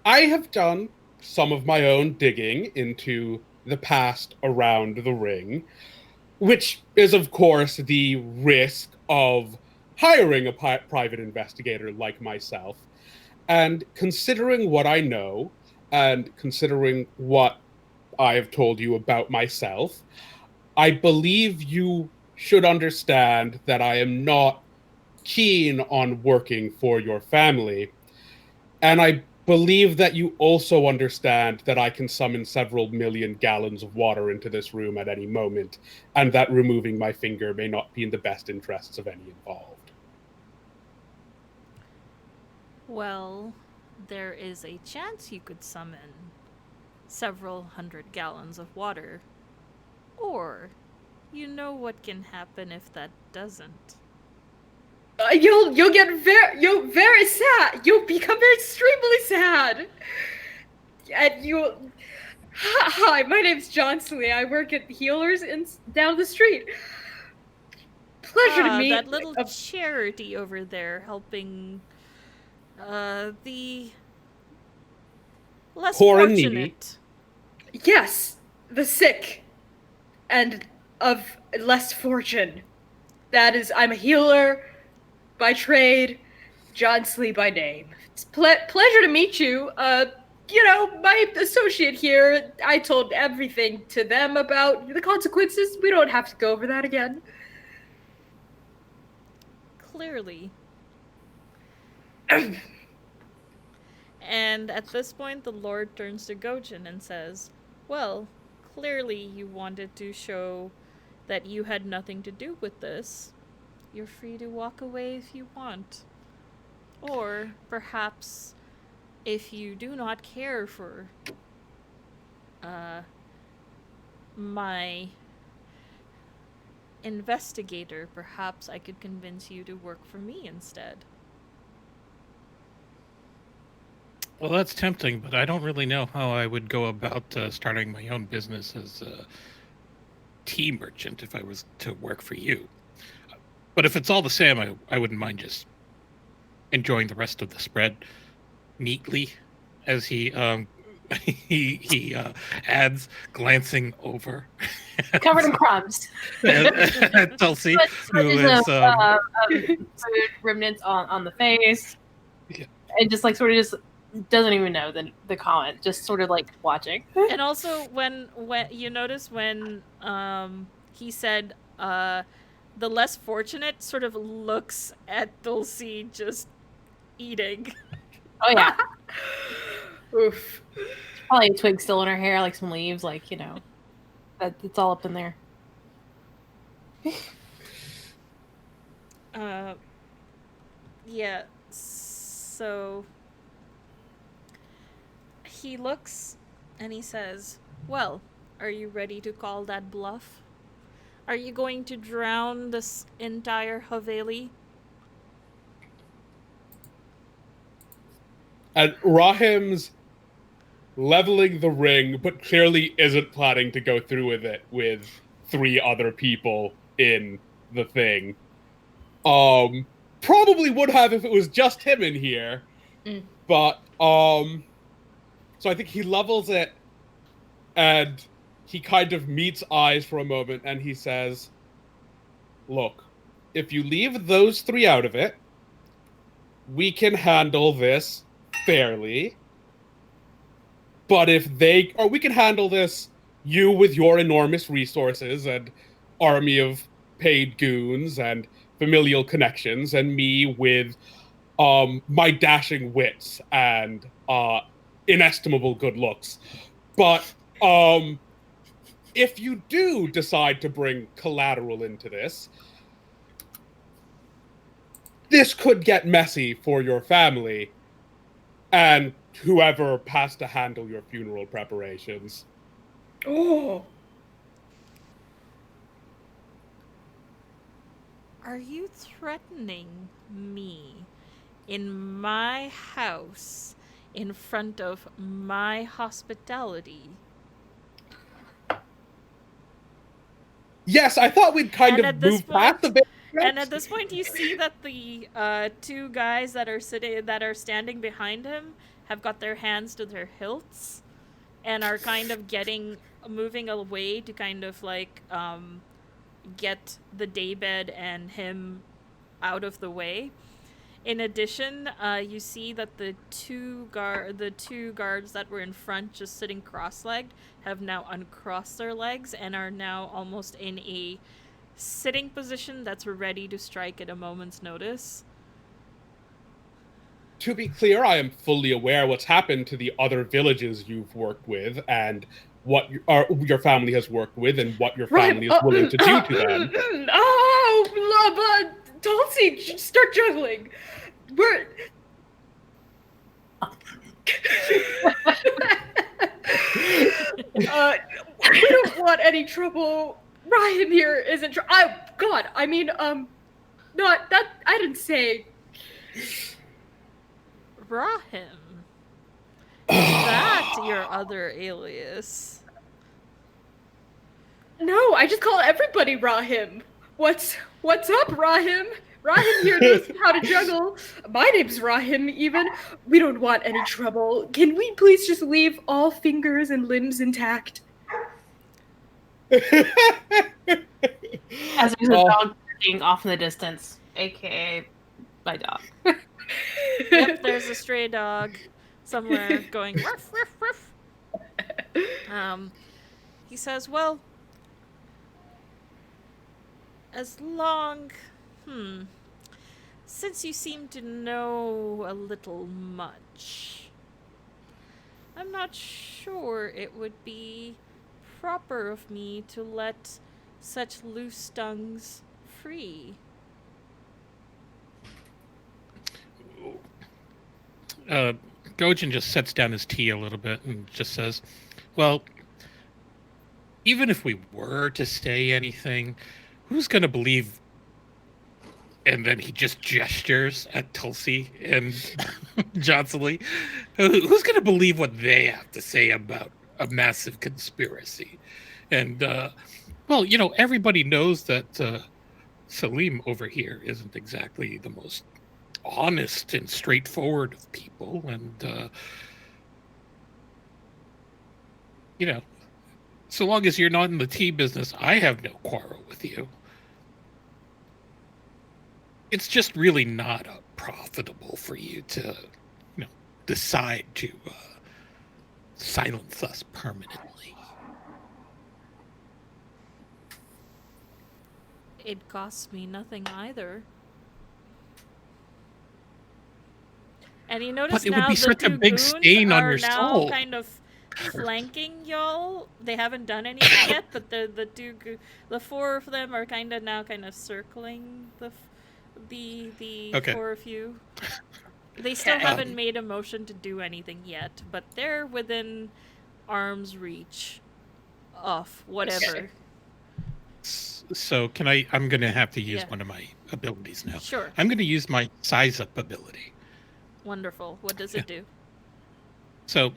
I have done some of my own digging into the past around the ring, which is, of course, the risk of hiring a private investigator like myself. And considering what I know, and considering what I have told you about myself, I believe you should understand that I am not keen on working for your family. And I believe that you also understand that I can summon several million gallons of water into this room at any moment, and that removing my finger may not be in the best interests of any involved. Well, there is a chance you could summon several hundred gallons of water. Or, you know what can happen if that doesn't. You'll get very sad. You'll become very extremely sad. And hi, my name's John Slee. I work at Healers down the street. Pleasure to meet. That little charity over there helping the less Poor and fortunate. Yes, the sick and of less fortune. That is, I'm a healer by trade, John Slee by name. It's pleasure to meet you. My associate here, I told everything to them about the consequences. We don't have to go over that again. Clearly. And at this point, the Lord turns to Gojin and says, well, clearly you wanted to show that you had nothing to do with this. You're free to walk away if you want. Or perhaps if you do not care for my investigator, perhaps I could convince you to work for me instead. Well, that's tempting, but I don't really know how I would go about starting my own business as a tea merchant if I was to work for you. But if it's all the same, I wouldn't mind just enjoying the rest of the spread neatly, as he he adds, glancing over Covered in crumbs. at Tulsi, who is food remnants on the face. Yeah. And just like sort of just doesn't even know the comment, just sort of like watching. And also when you notice when he said the less fortunate sort of looks at Dulcie just eating. Oh yeah. Oof. Probably a twig still in her hair, like some leaves, like, that it's all up in there. Yeah, so he looks and he says, well, are you ready to call that bluff? Are you going to drown this entire Haveli? And Rahim's leveling the ring, but clearly isn't planning to go through with it with 3 other people in the thing. Probably would have if it was just him in here. But, so I think he levels it, and he kind of meets eyes for a moment, and he says, look, if you leave those 3 out of it, we can handle this fairly. But we can handle this, you with your enormous resources and army of paid goons and familial connections, and me with my dashing wits and inestimable good looks. But if you do decide to bring collateral into this, this could get messy for your family and whoever has to handle your funeral preparations. Oh. Are you threatening me in my house in front of my hospitality? Yes, I thought we'd kind And of move past a bit. And at this point, you see that the 2 guys that are standing behind him have got their hands to their hilts and are kind of moving away to kind of like get the daybed and him out of the way. In addition, you see that the two guards that were in front, just sitting cross-legged, have now uncrossed their legs and are now almost in a sitting position that's ready to strike at a moment's notice. To be clear, I am fully aware what's happened to the other villages you've worked with and what your family has worked with and what your family is willing to do to them. Oh, Tulsi, start juggling. We don't want any trouble. Ryan here isn't. God, I mean, not that. I didn't say. Rahim. Is that your other alias? No, I just call everybody Rahim. What's up, Rahim? Rahim here knows how to juggle. My name's Rahim, even. We don't want any trouble. Can we please just leave all fingers and limbs intact? As there's a dog barking off in the distance, aka my dog. Yep, there's a stray dog somewhere going ruff, ruff, ruff. He says, well, as long... Since you seem to know a little much, I'm not sure it would be proper of me to let such loose tongues free. Gojin just sets down his tea a little bit and just says, well, even if we were to say anything, who's going to believe? And then he just gestures at Tulsi and Johnson. Who's going to believe what they have to say about a massive conspiracy? And, well, everybody knows that Salim over here isn't exactly the most honest and straightforward of people. And, so long as you're not in the tea business, I have no quarrel with you. It's just really not profitable for you to, decide to silence us permanently. It costs me nothing either. And you notice But it would now be the such a two big goons stain on are your now soul. kind of flanking y'all. They haven't done anything yet, but the four of them are kind of circling the Okay. four of you. They still Okay. haven't made a motion to do anything yet, but they're within arm's reach of whatever. So I'm going to have to use one of my abilities now. Sure. I'm going to use my size up ability. Wonderful. What does it do? So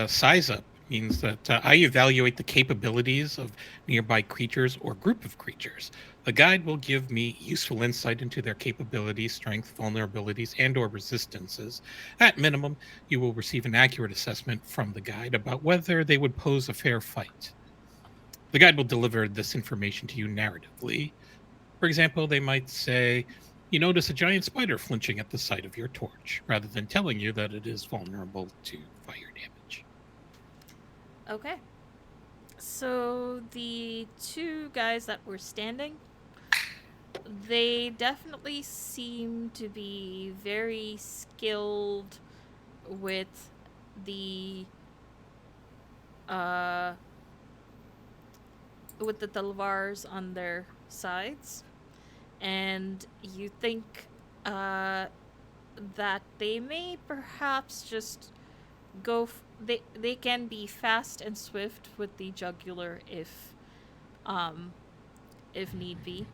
size up means that I evaluate the capabilities of nearby creatures or group of creatures. The guide will give me useful insight into their capabilities, strength, vulnerabilities, and or resistances. At minimum, you will receive an accurate assessment from the guide about whether they would pose a fair fight. The guide will deliver this information to you narratively. For example, they might say, you notice a giant spider flinching at the sight of your torch, rather than telling you that it is vulnerable to fire damage. Okay. So the two guys that were standing, they definitely seem to be very skilled with the talvars on their sides, and you think that they may perhaps just go. They can be fast and swift with the jugular if need be.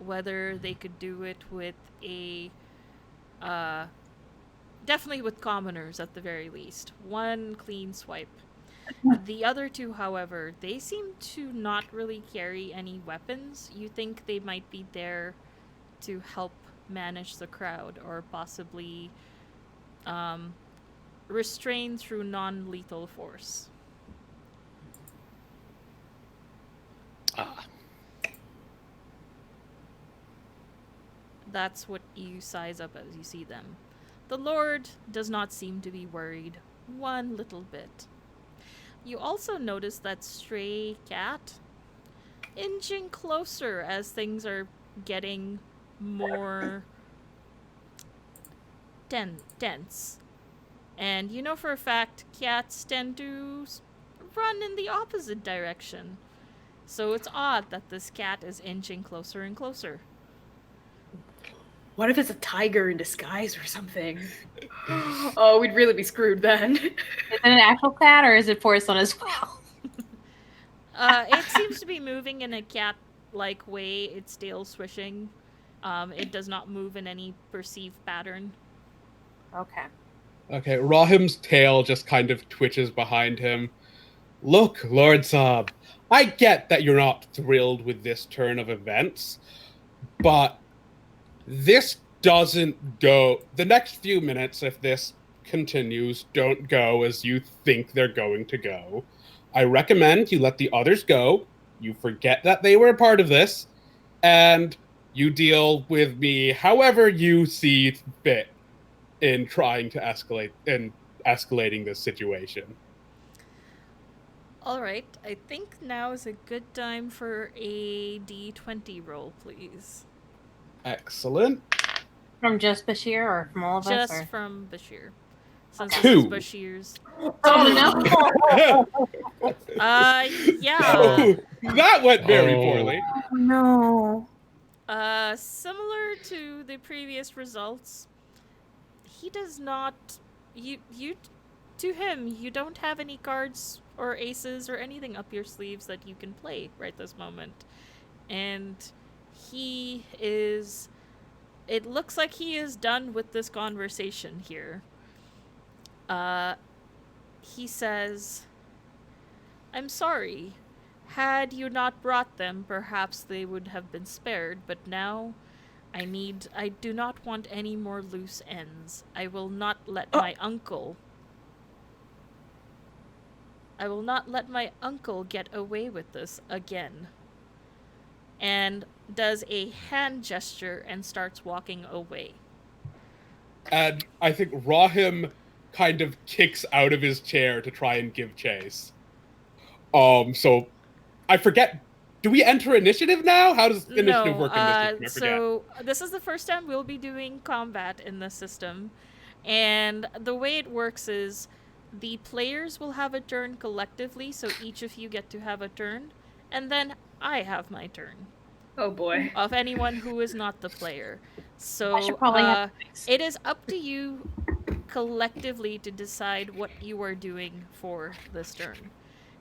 Whether they could do it with a definitely with commoners at the very least. One clean swipe. The other two, however, they seem to not really carry any weapons. You think they might be there to help manage the crowd or possibly restrain through non-lethal force. That's what you size up as you see them. The Lord does not seem to be worried one little bit. You also notice that stray cat inching closer as things are getting more dense. And you know for a fact cats tend to run in the opposite direction. So it's odd that this cat is inching closer and closer. What if it's a tiger in disguise or something? Oh, we'd really be screwed then. Is it an actual cat or is it forced on as well? It seems to be moving in a cat-like way. Its tail swishing. It does not move in any perceived pattern. Okay. Okay, Rahim's tail just kind of twitches behind him. Look, Lord Saab, I get that you're not thrilled with this turn of events, but this doesn't go. The next few minutes, if this continues, don't go as you think they're going to go. I recommend you let the others go, you forget that they were a part of this, and you deal with me however you see fit in trying to escalating this situation. All right, I think now is a good time for a D20 roll, please. Excellent. From just Bashir or from all of us? Just Or? from Bashir. Since Two. this is Bashir's. Oh no! Yeah. Oh, that went very poorly. Oh no! Similar to the previous results, he does not. To him, you don't have any cards or aces or anything up your sleeves that you can play right this moment. And he is. It looks like he is done with this conversation here. He says, "I'm sorry. Had you not brought them, perhaps they would have been spared, but now I do not want any more loose ends. I will not let my uncle get away with this again." And does a hand gesture and starts walking away. And I think Rahim kind of kicks out of his chair to try and give chase. So I forget. Do we enter initiative now? How does initiative work in this system? I forget. So this is the first time we'll be doing combat in this system. And the way it works is the players will have a turn collectively, so each of you get to have a turn. And then I have my turn. Oh boy. Of anyone who is not the player. So I should probably have it is up to you collectively to decide what you are doing for this turn.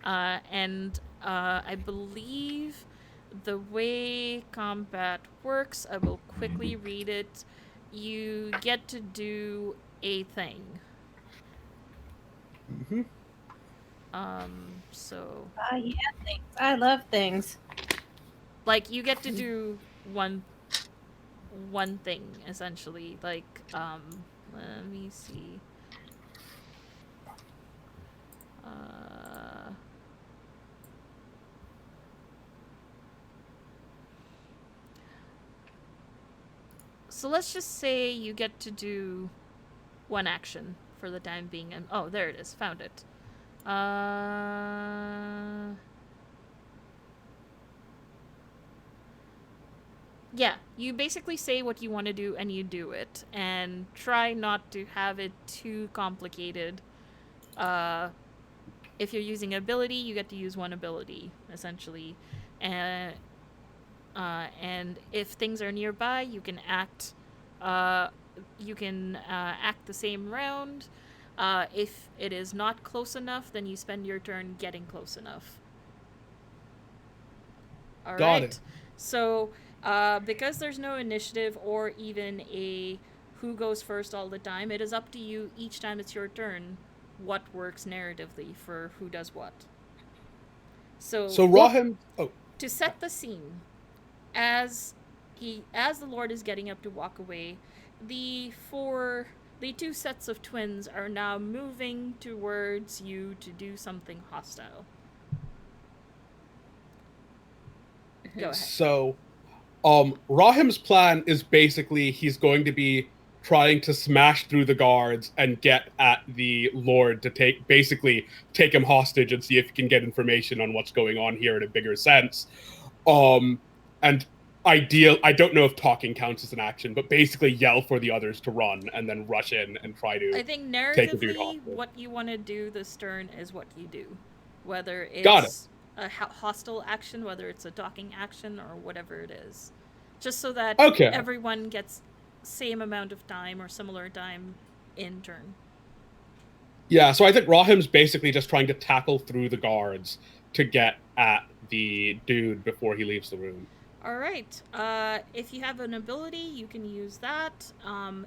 And I believe the way combat works, I will quickly read it. You get to do a thing. Mm-hmm. So Yeah, things. I love things. like you get to do one thing essentially. Like let me see. So let's just say you get to do one action for the time being. And oh, there it is. Found it. Yeah, you basically say what you want to do and you do it. And try not to have it too complicated. If you're using ability, you get to use one ability, essentially. And if things are nearby, you can act. Act the same round. If it is not close enough, then you spend your turn getting close enough. All right. Got it. So, because there's no initiative or even a who goes first all the time, it is up to you each time it's your turn what works narratively for who does what. So Rahim. Oh. To set the scene, as the Lord is getting up to walk away, the two sets of twins are now moving towards you to do something hostile. Go ahead. So, Rahim's plan is basically he's going to be trying to smash through the guards and get at the Lord to take him hostage and see if he can get information on what's going on here in a bigger sense. And I don't know if talking counts as an action, but basically yell for the others to run and then rush in and try to. I think take the dude narratively, hostage. what you want to do this turn is what you do, whether it's Got it. a hostile action, whether it's a talking action, or whatever it is, just so that everyone gets same amount of time or similar time in turn. Yeah, so I think Rahim's basically just trying to tackle through the guards to get at the dude before he leaves the room. All right. If you have an ability, you can use that.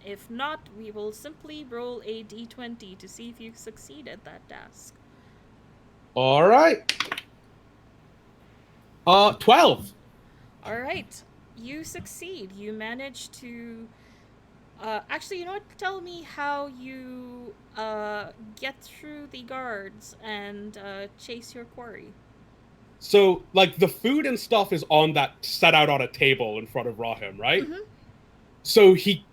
If not, we will simply roll a d20 to see if you succeed at that task. All right. 12. All right. You succeed. You manage to... actually, you know what? Tell me how you get through the guards and chase your quarry. So, like, the food and stuff is set out on a table in front of Rahim, right? Mm-hmm. So he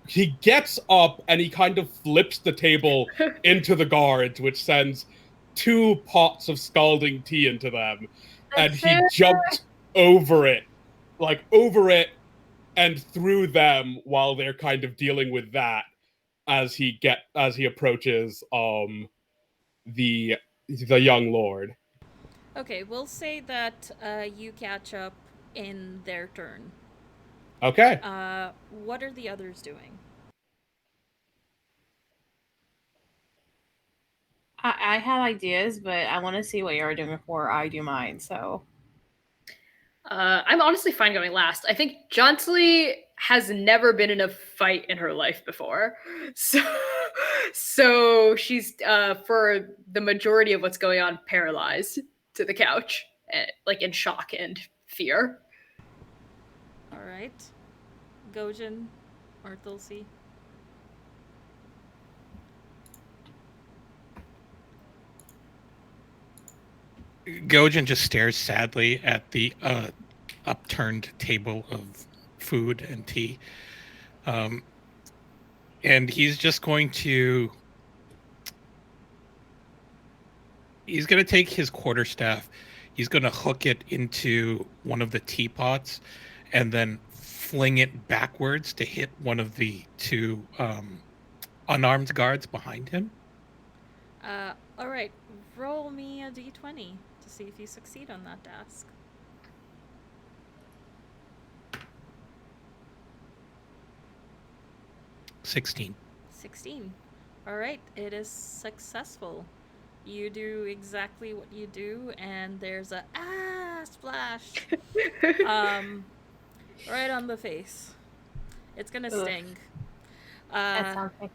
gets up and he kind of flips the table into the guards, which sends 2 pots of scalding tea into them. And he jumped over it, and through them while they're kind of dealing with that as he approaches the young lord. Okay, we'll say that you catch up in their turn. Okay. What are the others doing? I have ideas, but I want to see what you're doing before I do mine. So I'm honestly fine going last. I think Jauntily has never been in a fight in her life before. So she's for the majority of what's going on paralyzed to the couch, like in shock and fear. All right. Gojin or Tulsi? Gojin just stares sadly at the upturned table of food and tea. And he's just going to... He's going to take his quarterstaff. He's going to hook it into one of the teapots and then fling it backwards to hit one of the two unarmed guards behind him. All right. Roll me a d20 to see if you succeed on that task. $16. 16. All right. It is successful. You do exactly what you do, and there's a splash right on the face. It's gonna sting. that sounds like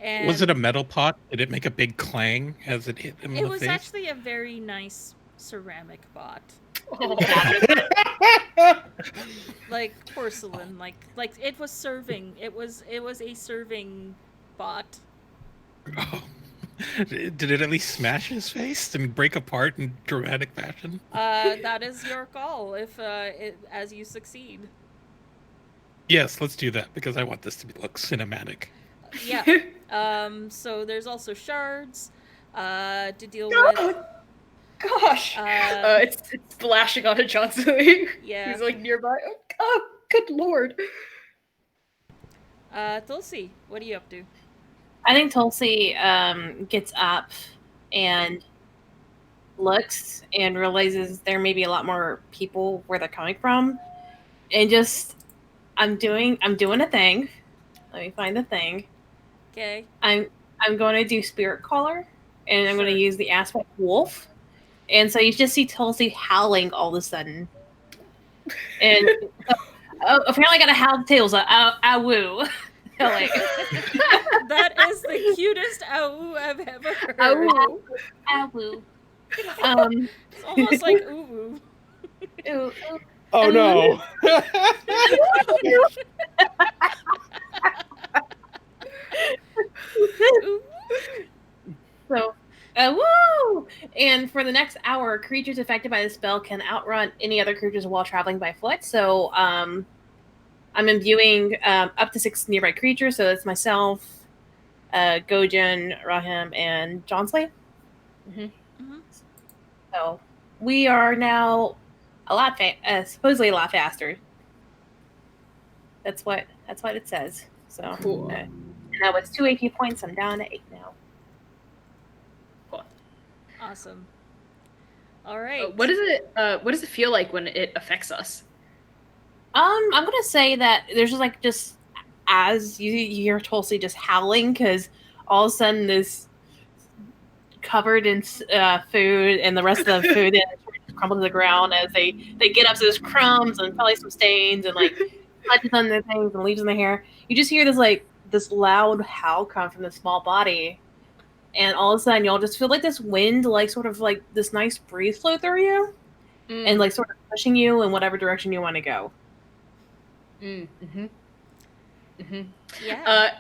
And Was it a metal pot? Did it make a big clang as it hit him in it the was face? actually a very nice ceramic pot. Oh. Like porcelain, like it was serving. It was a serving pot. Oh. Did it at least smash his face and break apart in dramatic fashion? That is your call if as you succeed. Yes, let's do that because I want this to look cinematic. Yeah. So there's also shards to deal with. Gosh. It's splashing onto Johnson. Yeah. He's like nearby. Oh, good lord. Tulsi, what are you up to? I think Tulsi gets up and looks and realizes there may be a lot more people where they're coming from, and just I'm doing a thing. Let me find the thing. Okay. I'm going to do Spirit Caller, and I'm going to Sure. use the aspect wolf, and so you just see Tulsi howling all of a sudden, and apparently I got to howl tails. I woo. Like, That is the cutest ow I've ever heard. Ow. I woo. It's almost like ooh. Ooh, ooh. Oh no. Ooh. So, woo! And for the next hour, creatures affected by the spell can outrun any other creatures while traveling by foot. So, I'm imbuing up to 6 nearby creatures. So that's myself, Gojin, Rahim, and Johnsley. Mm-hmm. So we are now a lot supposedly a lot faster. That's what it says. So Cool. And that was 2 AP points. I'm down to 8 now. Awesome. All right. What does it feel like when it affects us? I'm gonna say that there's just as you hear Tulsi just howling because all of a sudden this covered in food and the rest of the food crumbled to the ground as they get up. So there's crumbs and probably some stains and like touches on the things and leaves in the hair. You just hear this loud howl come from the small body, and all of a sudden you'll just feel like this wind, like sort of like this nice breeze flow through you, and like sort of pushing you in whatever direction you want to go. Mm-hmm. Mm-hmm. Yeah.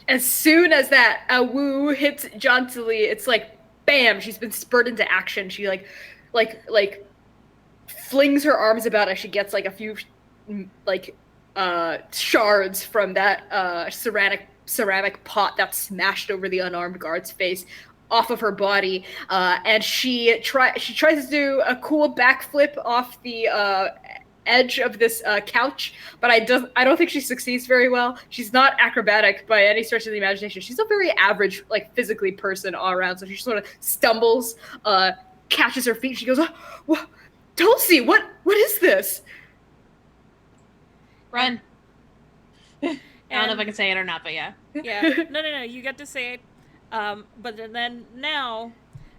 As soon as that woo hits Johnsley, it's like bam, she's been spurred into action. She like flings her arms about as she gets like a few shards from that ceramic pot that smashed over the unarmed guard's face off of her body, and she tries to do a cool backflip off the edge of this couch, but I don't think she succeeds very well. She's not acrobatic by any stretch of the imagination. She's a very average, like physically person all around. So she sort of stumbles, catches her feet. She goes, "What, Tulsi? What is this?" Run. I don't know if I can say it or not, but yeah. Yeah. No. You get to say it. But then now,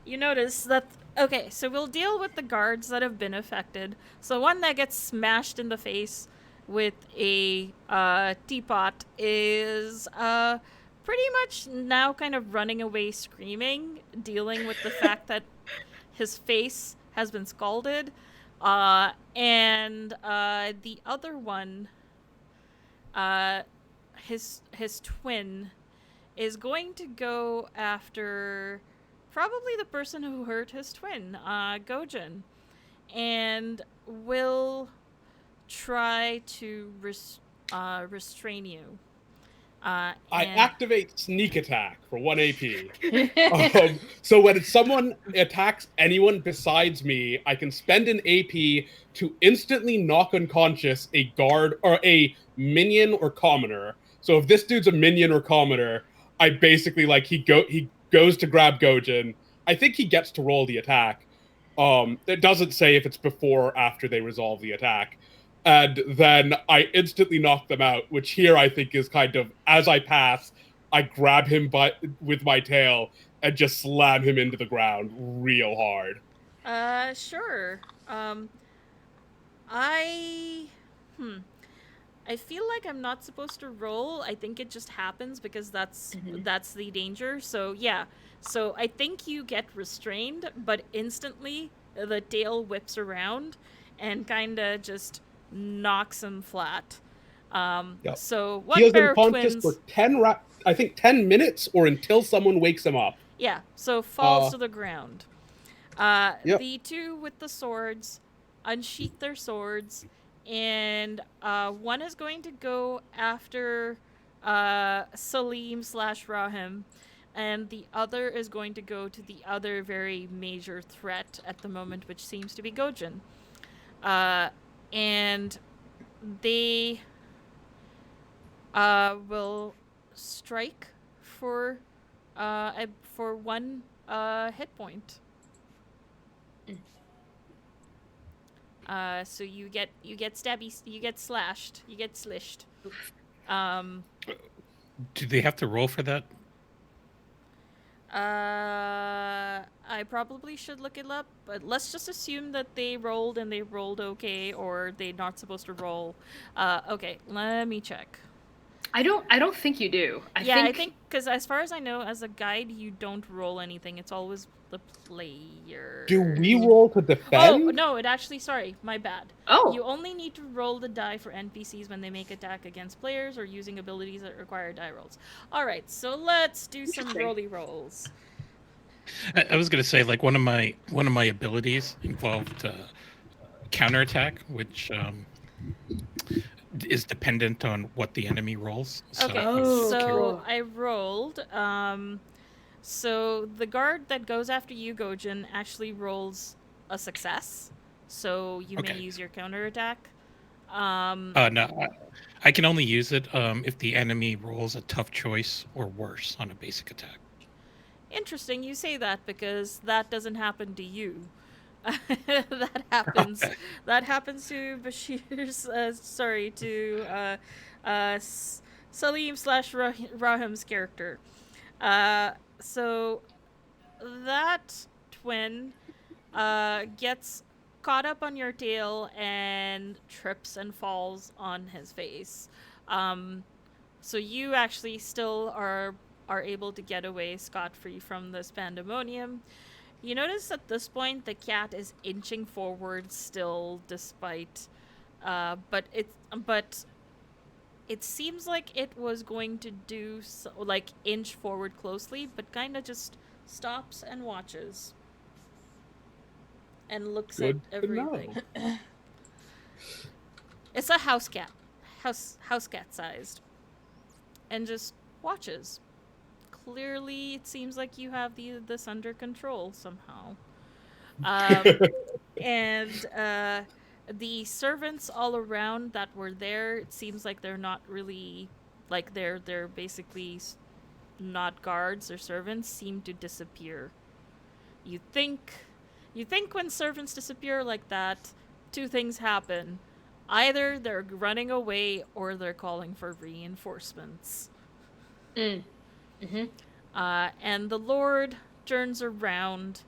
you notice that. Okay, so we'll deal with the guards that have been affected. So one that gets smashed in the face with a teapot is pretty much now kind of running away screaming, dealing with the fact that his face has been scalded. And the other one, his twin, is going to go after probably the person who hurt his twin, Gojin, and will try to restrain you. I activate sneak attack for 1 AP. So when someone attacks anyone besides me, I can spend an AP to instantly knock unconscious a guard or a minion or commoner. So if this dude's a minion or commoner, I basically he goes to grab Gojin. I think he gets to roll the attack. It doesn't say if it's before or after they resolve the attack. And then I instantly knock them out, which here I think is kind of, as I pass, I grab him with my tail and just slam him into the ground real hard. Sure. I feel like I'm not supposed to roll. I think it just happens because that's the danger. So yeah. So I think you get restrained, but instantly the tail whips around and kind of just knocks him flat. Yep. So he is pair of unconscious twins? for 10 minutes or until someone wakes him up. Yeah. So falls to the ground. Yep. The two with the swords unsheath their swords, and one is going to go after Salim/Rahim, and the other is going to go to the other very major threat at the moment, which seems to be Gojin. And they will strike for 1 hit point. So you get stabby, you get slashed, you get slished. Do they have to roll for that? I probably should look it up, but let's just assume that they rolled and they rolled okay, or they're not supposed to roll. Okay, let me check. I don't think you do. I think because as far as I know, as a guide, you don't roll anything. It's always the player. Do we roll to defend? Oh no! Sorry, my bad. Oh. You only need to roll the die for NPCs when they make attack against players or using abilities that require die rolls. All right, so let's do some rolly rolls. I was gonna say, like, one of my abilities involved counterattack, which is dependent on what the enemy rolls. So Okay, cool. I rolled. So the guard that goes after you, Gojin, actually rolls a success. So you may use your counterattack. No, I can only use it if the enemy rolls a tough choice or worse on a basic attack. Interesting you say that, because that doesn't happen to you. That happens. That happens to Bashir's. Salim/Rahim's character. So that twin gets caught up on your tail and trips and falls on his face. So you actually still are able to get away scot-free from this pandemonium. You notice at this point the cat is inching forward still, despite, but it seems like it was going to do inch forward closely, but kind of just stops and watches and looks Good at to know. everything. It's a house cat sized, and just watches. Clearly, it seems like you have this under control somehow. And The servants all around that were there, it seems like they're not really, like they're basically not guards or servants, seem to disappear. You think when servants disappear like that, two things happen. Either they're running away or they're calling for reinforcements. And the Lord turns around,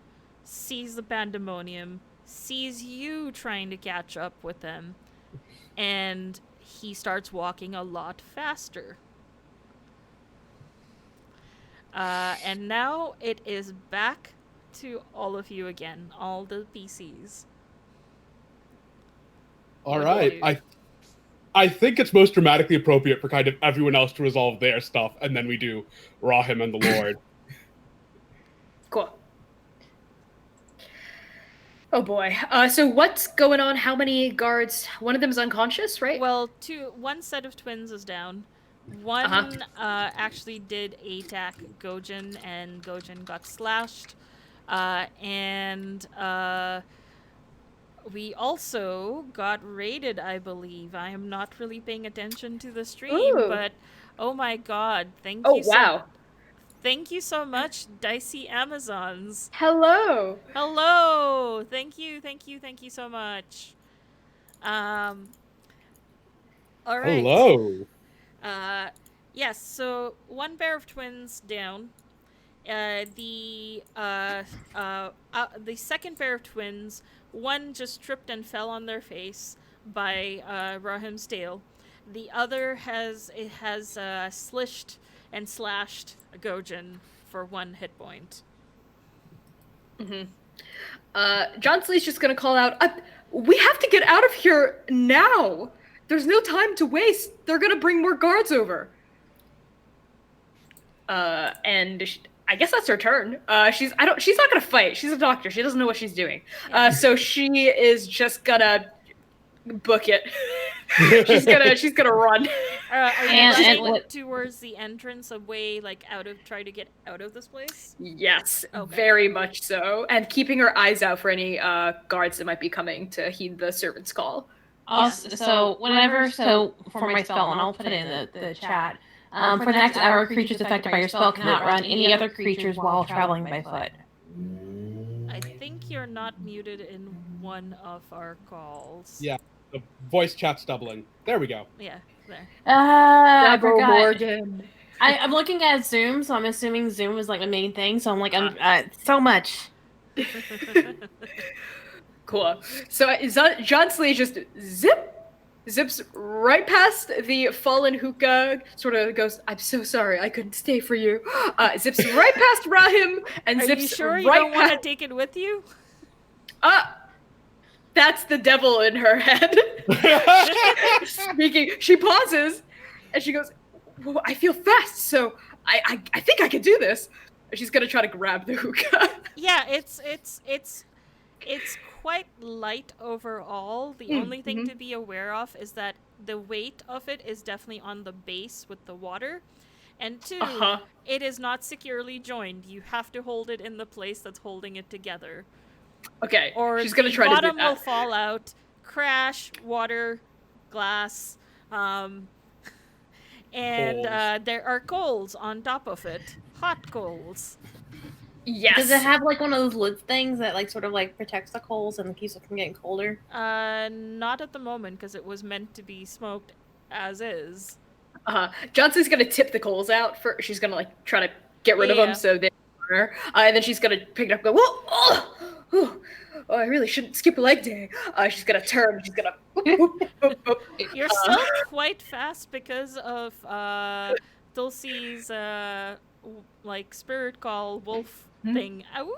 sees the pandemonium, sees you trying to catch up with them, and he starts walking a lot faster. And now it is back to all of you again, all the PCs. All right. I think it's most dramatically appropriate for kind of everyone else to resolve their stuff, and then we do Rahim and the Lord. Cool. Oh boy. So what's going on? How many guards? One of them is unconscious, right? Well, one set of twins is down. One actually did attack Gojin, and Gojin got slashed. And we also got raided, I believe. I am not really paying attention to the stream, but oh my god, thank you. Wow. Thank you so much, Dicey Amazons. Hello. Hello. Thank you so much. All right. Hello. Yes, so one pair of twins down. The second pair of twins, one just tripped and fell on their face by Rahim's tail. The other has slished and slashed Gojin for 1 hit point. John Slee's just gonna call out, we have to get out of here now! There's no time to waste! They're gonna bring more guards over! And I guess that's her turn. She's not gonna fight. She's a doctor. She doesn't know what she's doing. Yeah. So she is just gonna book it. she's gonna run. Are you And running towards the entrance away, like try to get out of this place? Yes, Okay. very much so. And keeping her eyes out for any guards that might be coming to heed the servant's call. Also, so for my spell, and I'll put it in the chat. For the next hour, creatures affected by your spell cannot run any other creatures while traveling by foot. I think you're not muted in one of our calls. Yeah, the voice chat's doubling. There we go. Yeah, there. I Bravo, forgot. Morgan. I'm looking at Zoom, so I'm assuming Zoom is like the main thing. So I'm like, so much. Cool. So John Slee just zips right past the fallen hookah, sort of goes, I'm so sorry, I couldn't stay for you. Zips right past Rahim, and Are zips you sure right you don't want to past... take it with you? That's the devil in her head. Speaking, she pauses, and she goes, well, I feel fast, so I think I can do this. She's gonna try to grab the hookah. Yeah, it's quite light overall. The only thing to be aware of is that the weight of it is definitely on the base with the water. And 2, it is not securely joined. You have to hold it in the place that's holding it together. Okay, Or she's gonna the try to do bottom will that. fall out, crash, water, glass, and there are coals on top of it. Hot coals. Yes. Does it have like one of those lid things that like sort of like protects the coals and keeps it from getting colder? Not at the moment, because it was meant to be smoked as is. Johnson's gonna tip the coals out. She's gonna like try to get rid of them so they her. And then she's gonna pick it up and go, whoa, oh, I really shouldn't skip a leg day. She's gonna turn. She's gonna. Whoop. You're still quite fast because of Dulce's like spirit call wolf thing. Awoo.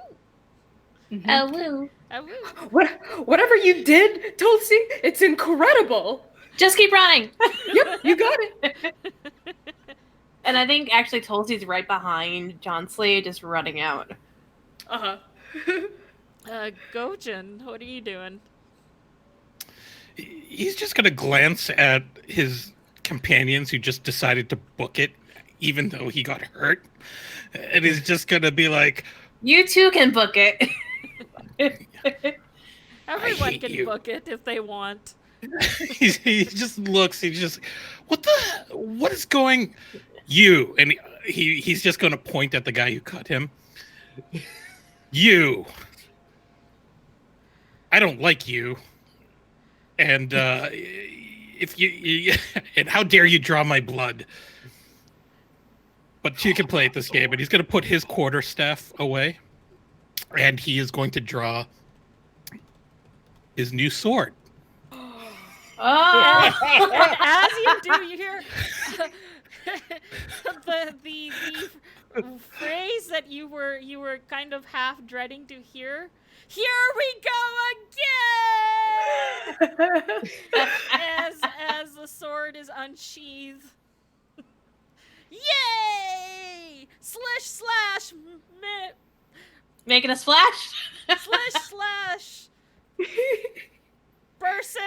Oh, woo. Awoo. Whatever you did, Tulsi, it's incredible. Just keep running. Yep, you got it. And I think actually Tulsi's right behind John Slade, just running out. Gojin, what are you doing? He's just gonna glance at his companions who just decided to book it, even though he got hurt, and he's just gonna be like, You too can book it. Everyone Everyone hate can you. book it if they want. He just looks. He's just, what is going? You and he's just going to point at the guy who cut him. You. I don't like you. And if you and how dare you draw my blood? But you can play at this game, and he's going to put his quarterstaff away, and he is going to draw his new sword. Oh. And as you do, you hear the phrase that you were kind of half dreading to hear. Here we go again! as the sword is unsheathed. Yay! Slash Making a splash? slash person,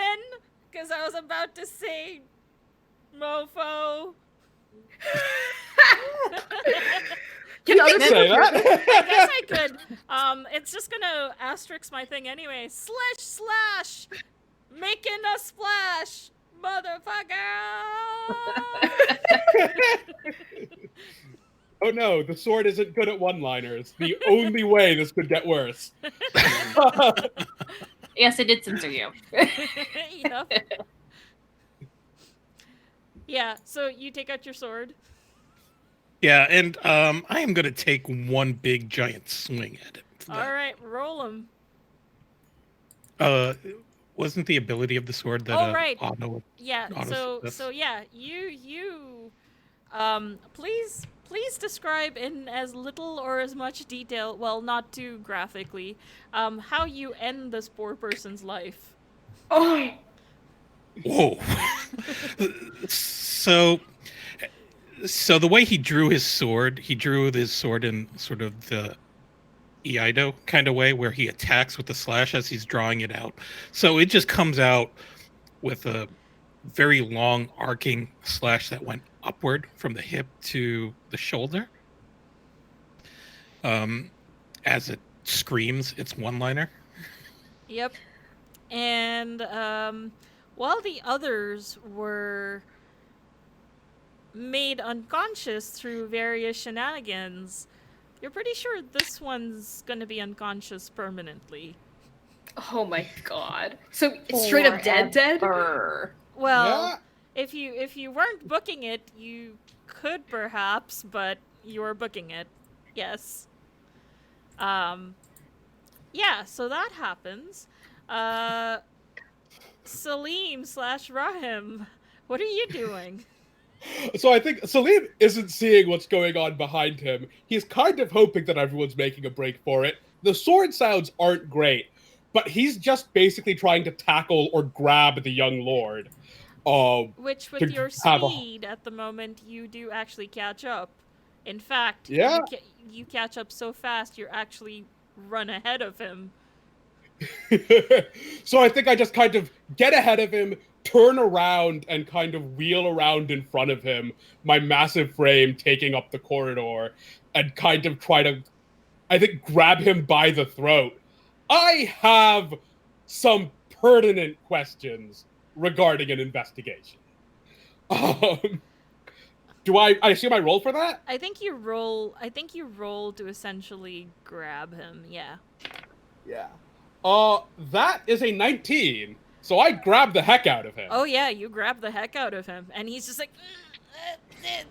because I was about to say mofo. Can other people Say hear that. I guess I could. It's just gonna asterisk my thing anyway. Slash making a splash, motherfucker. Oh no, the sword isn't good at one-liners. The only way this could get worse. Yes, it did censor you. Yep. Yeah, so you take out your sword. Yeah, and I am going to take one big giant swing at it. All right, roll them. Wasn't the ability of the sword that Oh, right. auto? Yeah. Auto So success. yeah, you please describe in as little or as much detail, well, not too graphically, how you end this poor person's life. Oh, Whoa. So the way he drew his sword in sort of the Iaido kind of way, where he attacks with the slash as he's drawing it out. So it just comes out with a very long arcing slash that went upward from the hip to the shoulder. As it screams its one-liner. Yep. And while the others were made unconscious through various shenanigans, you're pretty sure this one's gonna be unconscious permanently. oh my god. So it's straight up dead? Forever. Well, Yeah. if you weren't booking it, you could perhaps, but you were booking it. Yes. Yeah, so that happens. Salim/Rahim, what are you doing? So I think Salim isn't seeing what's going on behind him. He's kind of hoping that everyone's making a break for it. The sword sounds aren't great, but he's just basically trying to tackle or grab the young lord. Which, with to your have a- speed at the moment, you do actually catch up. In fact, Yeah. you catch up so fast, you actually run ahead of him. So I think I just kind of get ahead of him, turn around, and kind of wheel around in front of him, my massive frame taking up the corridor, and kind of try to, I think, grab him by the throat. I have some pertinent questions regarding an investigation. Do I assume I roll for that? I think you roll to essentially grab him, yeah. Yeah. That is a 19. So I grab the heck out of him. Oh yeah, you grab the heck out of him, and he's just like and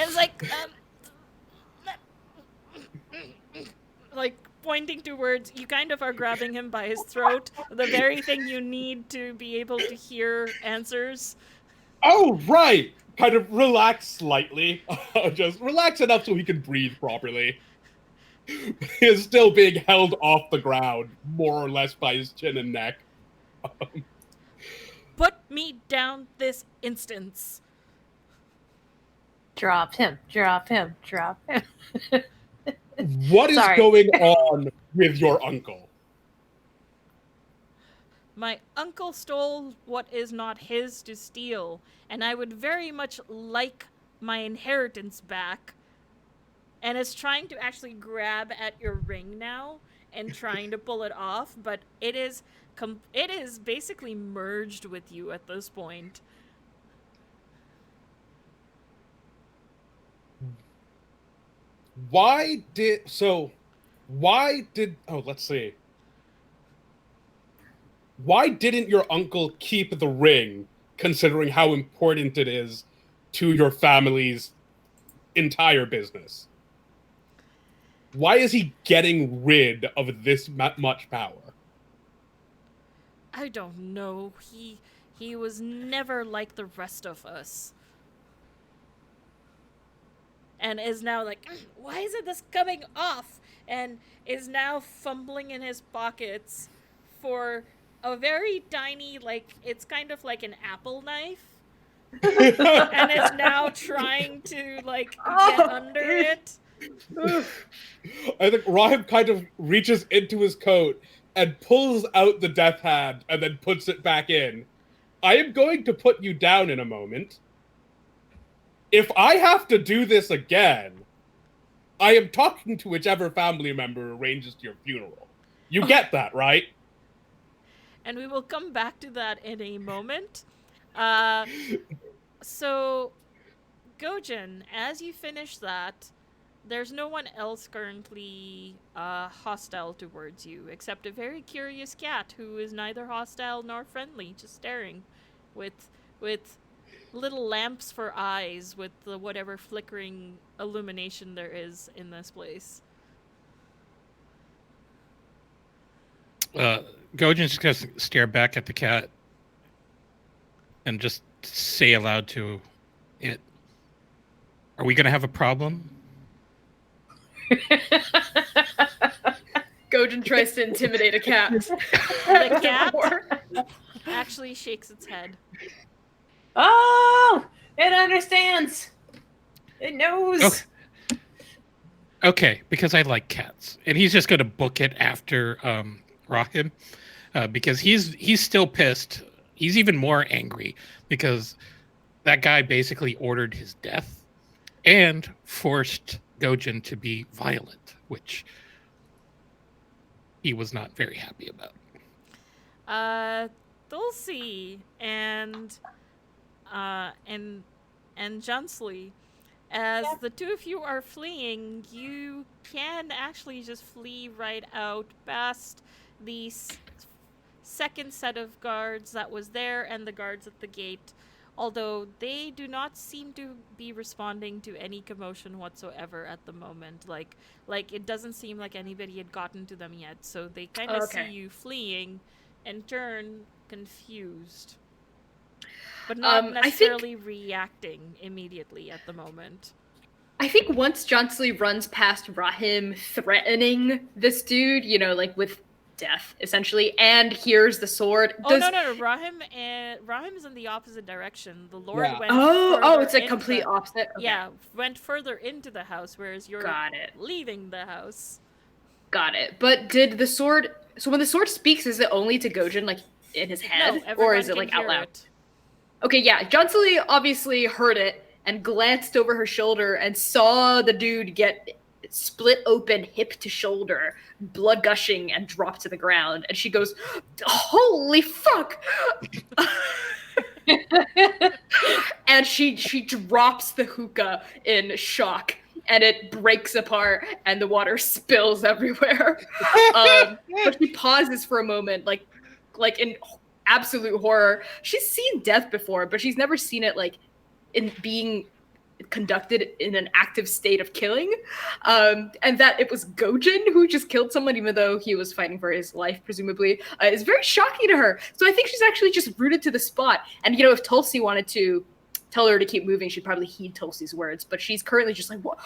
it's like pointing towards, you kind of are grabbing him by his throat, the very thing you need to be able to hear answers. Oh, right. Kind of relax slightly. Just relax enough so he can breathe properly. He is still being held off the ground, more or less by his chin and neck. Put me down this instance. Drop him. Drop him. Drop him. What is Sorry. going on with your uncle? My uncle stole what is not his to steal, and I would very much like my inheritance back. and is trying to actually grab at your ring now and trying to pull it off, but it is basically merged with you at this point. Why did oh, let's see. Why didn't your uncle keep the ring, considering how important it is to your family's entire business? Why is he getting rid of this much power? I don't know. He was never like the rest of us. And is now like, why isn't this coming off? And is now fumbling in his pockets for a very tiny, like, it's kind of like an apple knife. And is now trying to, like, get under it. I think Rahim kind of reaches into his coat and pulls out the death hand and then puts it back in. I am going to put you down in a moment. If I have to do this again, I am talking to whichever family member arranges your funeral. You get that, right? And we will come back to that in a moment. So, Gojin, as you finish that, there's no one else currently hostile towards you, except a very curious cat who is neither hostile nor friendly, just staring with little lamps for eyes with the whatever flickering illumination there is in this place. Gojin's just gonna stare back at the cat and just say aloud to it, "Are we gonna have a problem?" Gojin tries to intimidate a cat. The cat actually shakes its head. Oh, it understands. It knows. Okay, because I like cats, and he's just gonna book it after Rahim, because he's still pissed. He's even more angry because that guy basically ordered his death and forced Gojin to be violent, which he was not very happy about. Dulcie and Junsley, as the two of you are fleeing, you can actually just flee right out past the second set of guards that was there and the guards at the gate, although they do not seem to be responding to any commotion whatsoever at the moment. Like it doesn't seem like anybody had gotten to them yet, so they kind of see you fleeing and turn confused. But not necessarily reacting immediately at the moment. I think once Johnsley runs past Rahim threatening this dude, like with death, essentially, and hears the sword. No. Rahim is in the opposite direction. The Lord went it's a complete opposite? Okay. Yeah, went further into the house, whereas you're leaving the house. Got it. But did the sword... So when the sword speaks, is it only to Gojin, like, in his head? No, or is it, like, out loud? It. Okay, yeah. Johnsley obviously heard it and glanced over her shoulder and saw the dude get split open hip to shoulder, blood gushing, and drop to the ground. And she goes, "Holy fuck!" And she drops the hookah in shock, and it breaks apart, and the water spills everywhere. But she pauses for a moment, like in absolute horror. She's seen death before, but she's never seen it like in being conducted in an active state of killing, and that it was Gojin who just killed someone, even though he was fighting for his life, presumably, is very shocking to her. So I think she's actually just rooted to the spot. And if Tulsi wanted to tell her to keep moving, she'd probably heed Tulsi's words. But she's currently just like, what?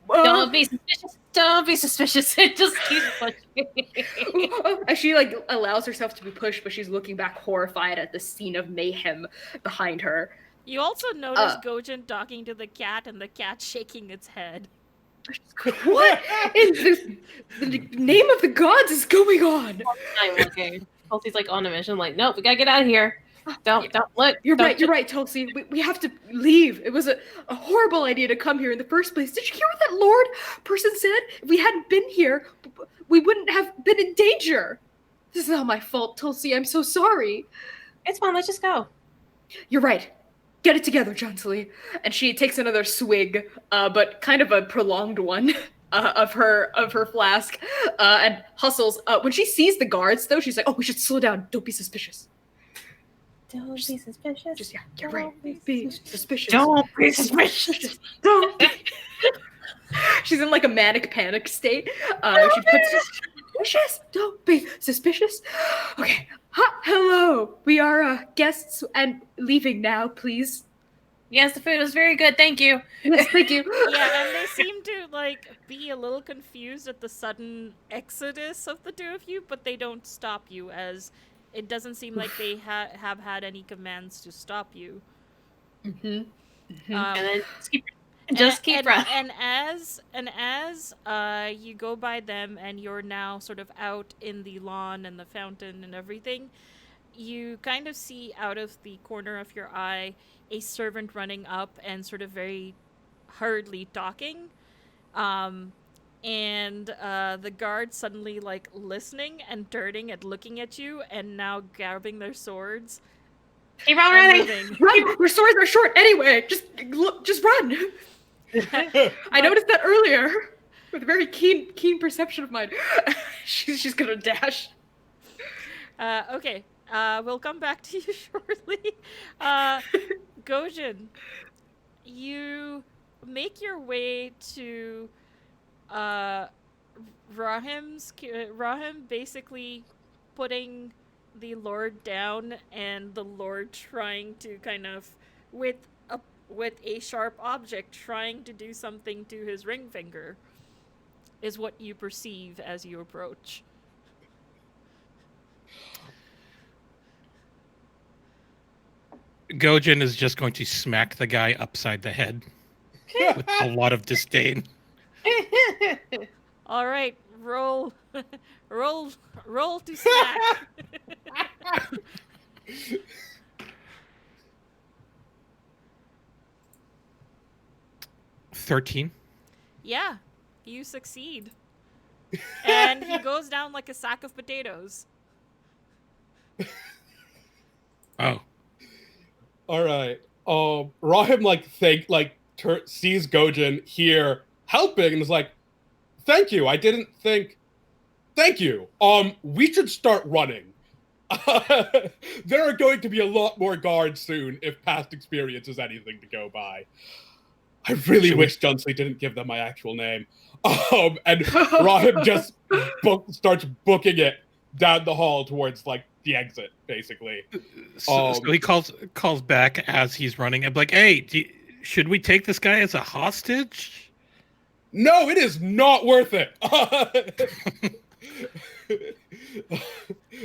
Don't be suspicious. Don't be suspicious. It just keeps pushing. As she allows herself to be pushed, but she's looking back horrified at the scene of mayhem behind her. You also notice Gojin talking to the cat, and the cat shaking its head. What in the name of the gods is going on? I'm okay. Tulsi's like on a mission. Like, nope, we gotta get out of here. Don't look. You're don't right. You're right, Tulsi. We have to leave. It was a horrible idea to come here in the first place. Did you hear what that Lord person said? If we hadn't been here, we wouldn't have been in danger. This is all my fault, Tulsi. I'm so sorry. It's fine. Let's just go. You're right. Get it together, Johnsley. And she takes another swig, but kind of a prolonged one. Of her flask, and hustles. When she sees the guards, though, she's like, "Oh, we should slow down. Don't be suspicious." Don't be suspicious. Just you're right. Be suspicious. Don't be suspicious. Don't. She's in like a manic panic state. She puts suspicious. Don't be suspicious. Okay. Hello. We are guests and leaving now, please. Yes, the food was very good. Thank you. Yes, thank you. Yeah, and they seem to be a little confused at the sudden exodus of the two of you, but they don't stop you, as it doesn't seem like they have had any commands to stop you. Mm-hmm. And then just keep running. And as you go by them and you're now sort of out in the lawn and the fountain and everything, you kind of see out of the corner of your eye a servant running up and sort of very hurriedly talking. And the guards suddenly listening and turning and looking at you and now grabbing their swords. Keep on running. Run! Your swords are short anyway. Just run. I noticed that earlier with a very keen perception of mine. She's gonna dash. Okay. We'll come back to you shortly. Gojin, you make your way to Rahim basically putting the Lord down, and the Lord trying to kind of with a sharp object trying to do something to his ring finger is what you perceive as you approach. Gojin is just going to smack the guy upside the head with a lot of disdain. All right, roll to smack. 13. Yeah, you succeed. And he goes down like a sack of potatoes. Oh. All right. Rahim sees Gojin here helping and is like, "Thank you. I didn't think. Thank you. We should start running. There are going to be a lot more guards soon if past experience is anything to go by. I really wish Junsley didn't give them my actual name." And Rahim just starts booking it down the hall towards the exit, basically. So he calls back as he's running and like, "Hey, should we take this guy as a hostage?" No, it is not worth it.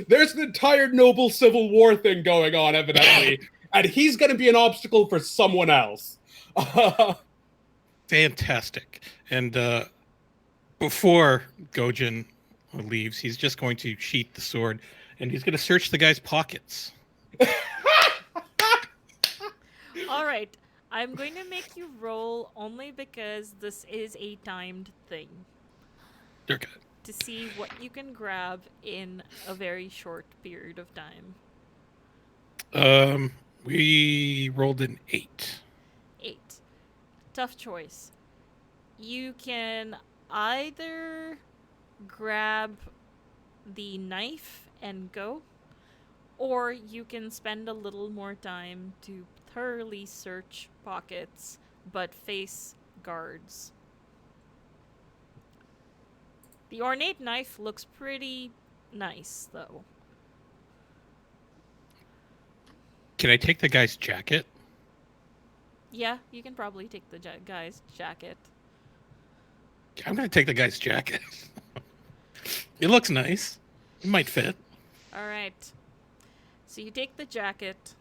There's an entire noble civil war thing going on, evidently, and he's going to be an obstacle for someone else. Fantastic. And before Gojin leaves, he's just going to sheath the sword and he's going to search the guy's pockets. All right. I'm going to make you roll only because this is a timed thing. Okay. To see what you can grab in a very short period of time. We rolled an 8. 8. Tough choice. You can either grab the knife and go, or you can spend a little more time to thoroughly search pockets but face guards. The ornate knife looks pretty nice, though. Can I take the guy's jacket? Yeah, you can probably take the guy's jacket. I'm going to take the guy's jacket. It looks nice. It might fit. All right. So you take the jacket,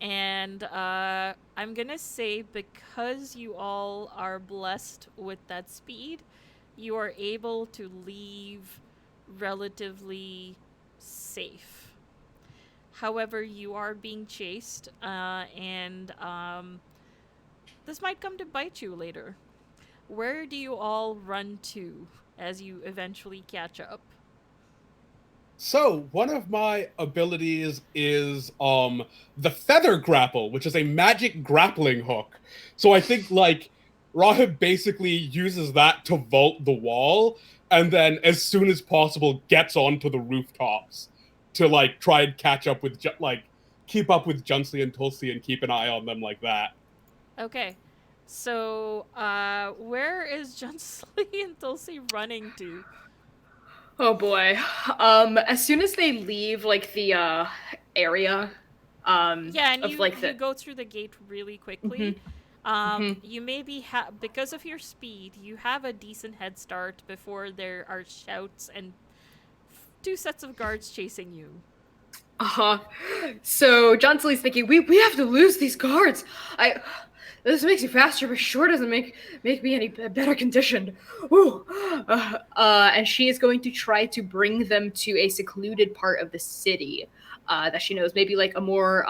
and I'm going to say because you all are blessed with that speed, you are able to leave relatively safe. However, you are being chased, and this might come to bite you later. Where do you all run to as you eventually catch up? So one of my abilities is the feather grapple, which is a magic grappling hook. So I think like Rahib basically uses that to vault the wall, and then as soon as possible gets onto the rooftops to like try and catch up with like keep up with Junsley and Tulsi and keep an eye on them like that. Okay. So, where is Junsley and Tulsi running to? Oh boy. As soon as they leave like the area, Yeah, and of you like you the go through the gate really quickly. You maybe because of your speed, you have a decent head start before there are shouts and two sets of guards chasing you. Uh-huh. So Johnsley's thinking, we have to lose these guards. This makes you faster, but sure doesn't make me any better conditioned. Ooh. And she is going to try to bring them to a secluded part of the city that she knows, maybe like a more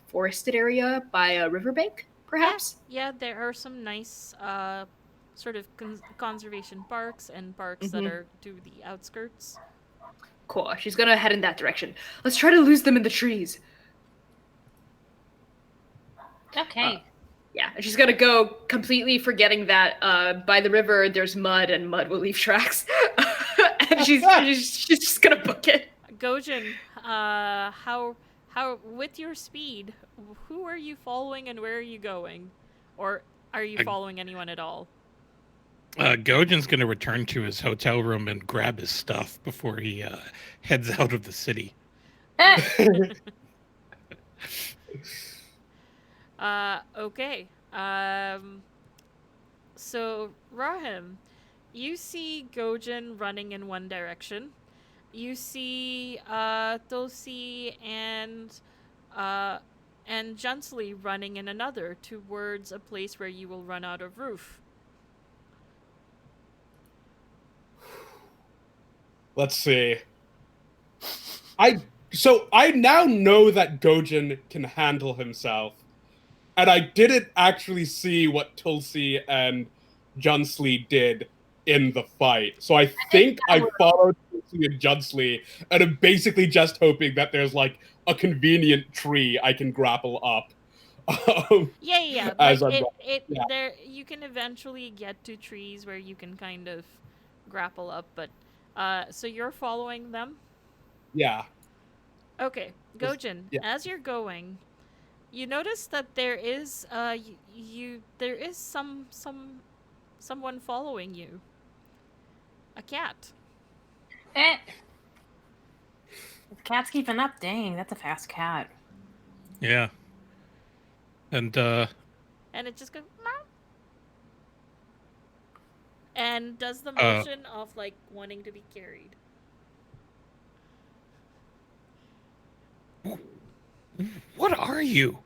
forested area by a riverbank, perhaps. Yeah, there are some nice sort of conservation parks and parks that are to the outskirts. Cool. She's gonna head in that direction. Let's try to lose them in the trees. Okay. Yeah, and she's gonna go completely forgetting that by the river there's mud and mud will leave tracks, and she's just gonna book it. Gojin, how with your speed, who are you following and where are you going, or are you following anyone at all? Gojin's going to return to his hotel room and grab his stuff before he heads out of the city. Okay. So Rahim, you see Gojin running in one direction. You see Tulsi and Junsley running in another towards a place where you will run out of roof. Let's see. I now know that Gojin can handle himself. And I didn't actually see what Tulsi and Junsley did in the fight. So I think I followed Tulsi and Junsley, and I'm basically just hoping that there's like a convenient tree I can grapple up. Yeah. As Like I'm there you can eventually get to trees where you can kind of grapple up, but so you're following them? Yeah. Okay, Gojin, Yeah. as you're going, you notice that there is there is someone following you. A cat. The cat's keeping up. Dang, that's a fast cat. Yeah. And And it just goes meow. And does the motion of like wanting to be carried. what are you?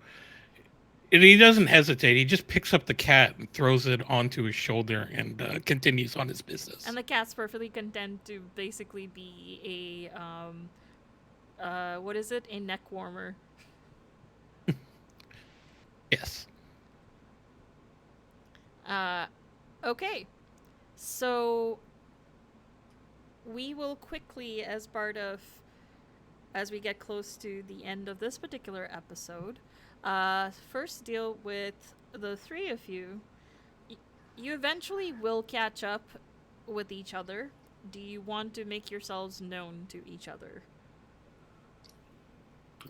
And he doesn't hesitate. He just picks up the cat and throws it onto his shoulder and continues on his business. And the cat's perfectly content to basically be a what is it? A neck warmer. Yes. Okay. So we will quickly, as we get close to the end of this particular episode, first deal with the three of you. You eventually will catch up with each other. Do you want to make yourselves known to each other?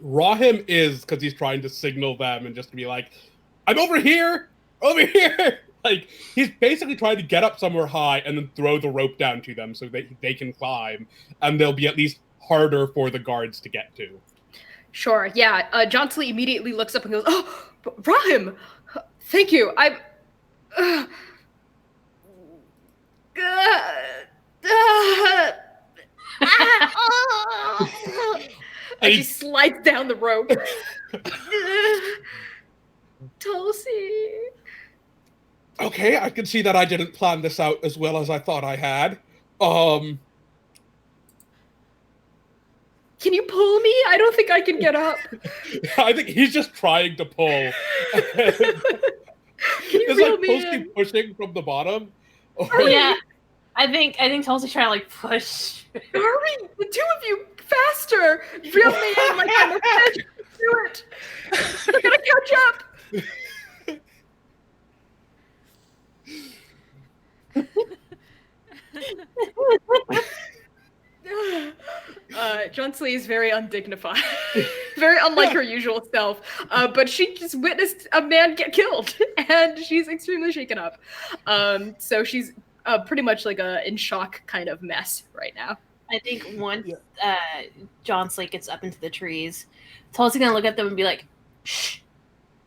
Rahim is, because he's trying to signal them and just be like, I'm over here! Over here! Like, he's basically trying to get up somewhere high and then throw the rope down to them so they can climb, and they'll be at least harder for the guards to get to. Sure, yeah. Johnsley immediately looks up and goes, "Oh, Rahim! Thank you. And she slides down the rope. Tulsi. Okay, I can see that I didn't plan this out as well as I thought I had. Can you pull me? I don't think I can get up. I think he's just trying to pull. Can you It's reel like me Tulsi in? pushing from the bottom. Yeah, I think Tulsi's trying to like push. Hurry! The two of you, faster! Reel me in like I'm a fish. Do it! I gotta catch up. Johnslee is very undignified, very unlike her usual self. But she just witnessed a man get killed, and she's extremely shaken up. So she's pretty much like a in shock kind of mess right now. I think once John Slate gets up into the trees, Tulsi's gonna look at them and be like, "Shh,"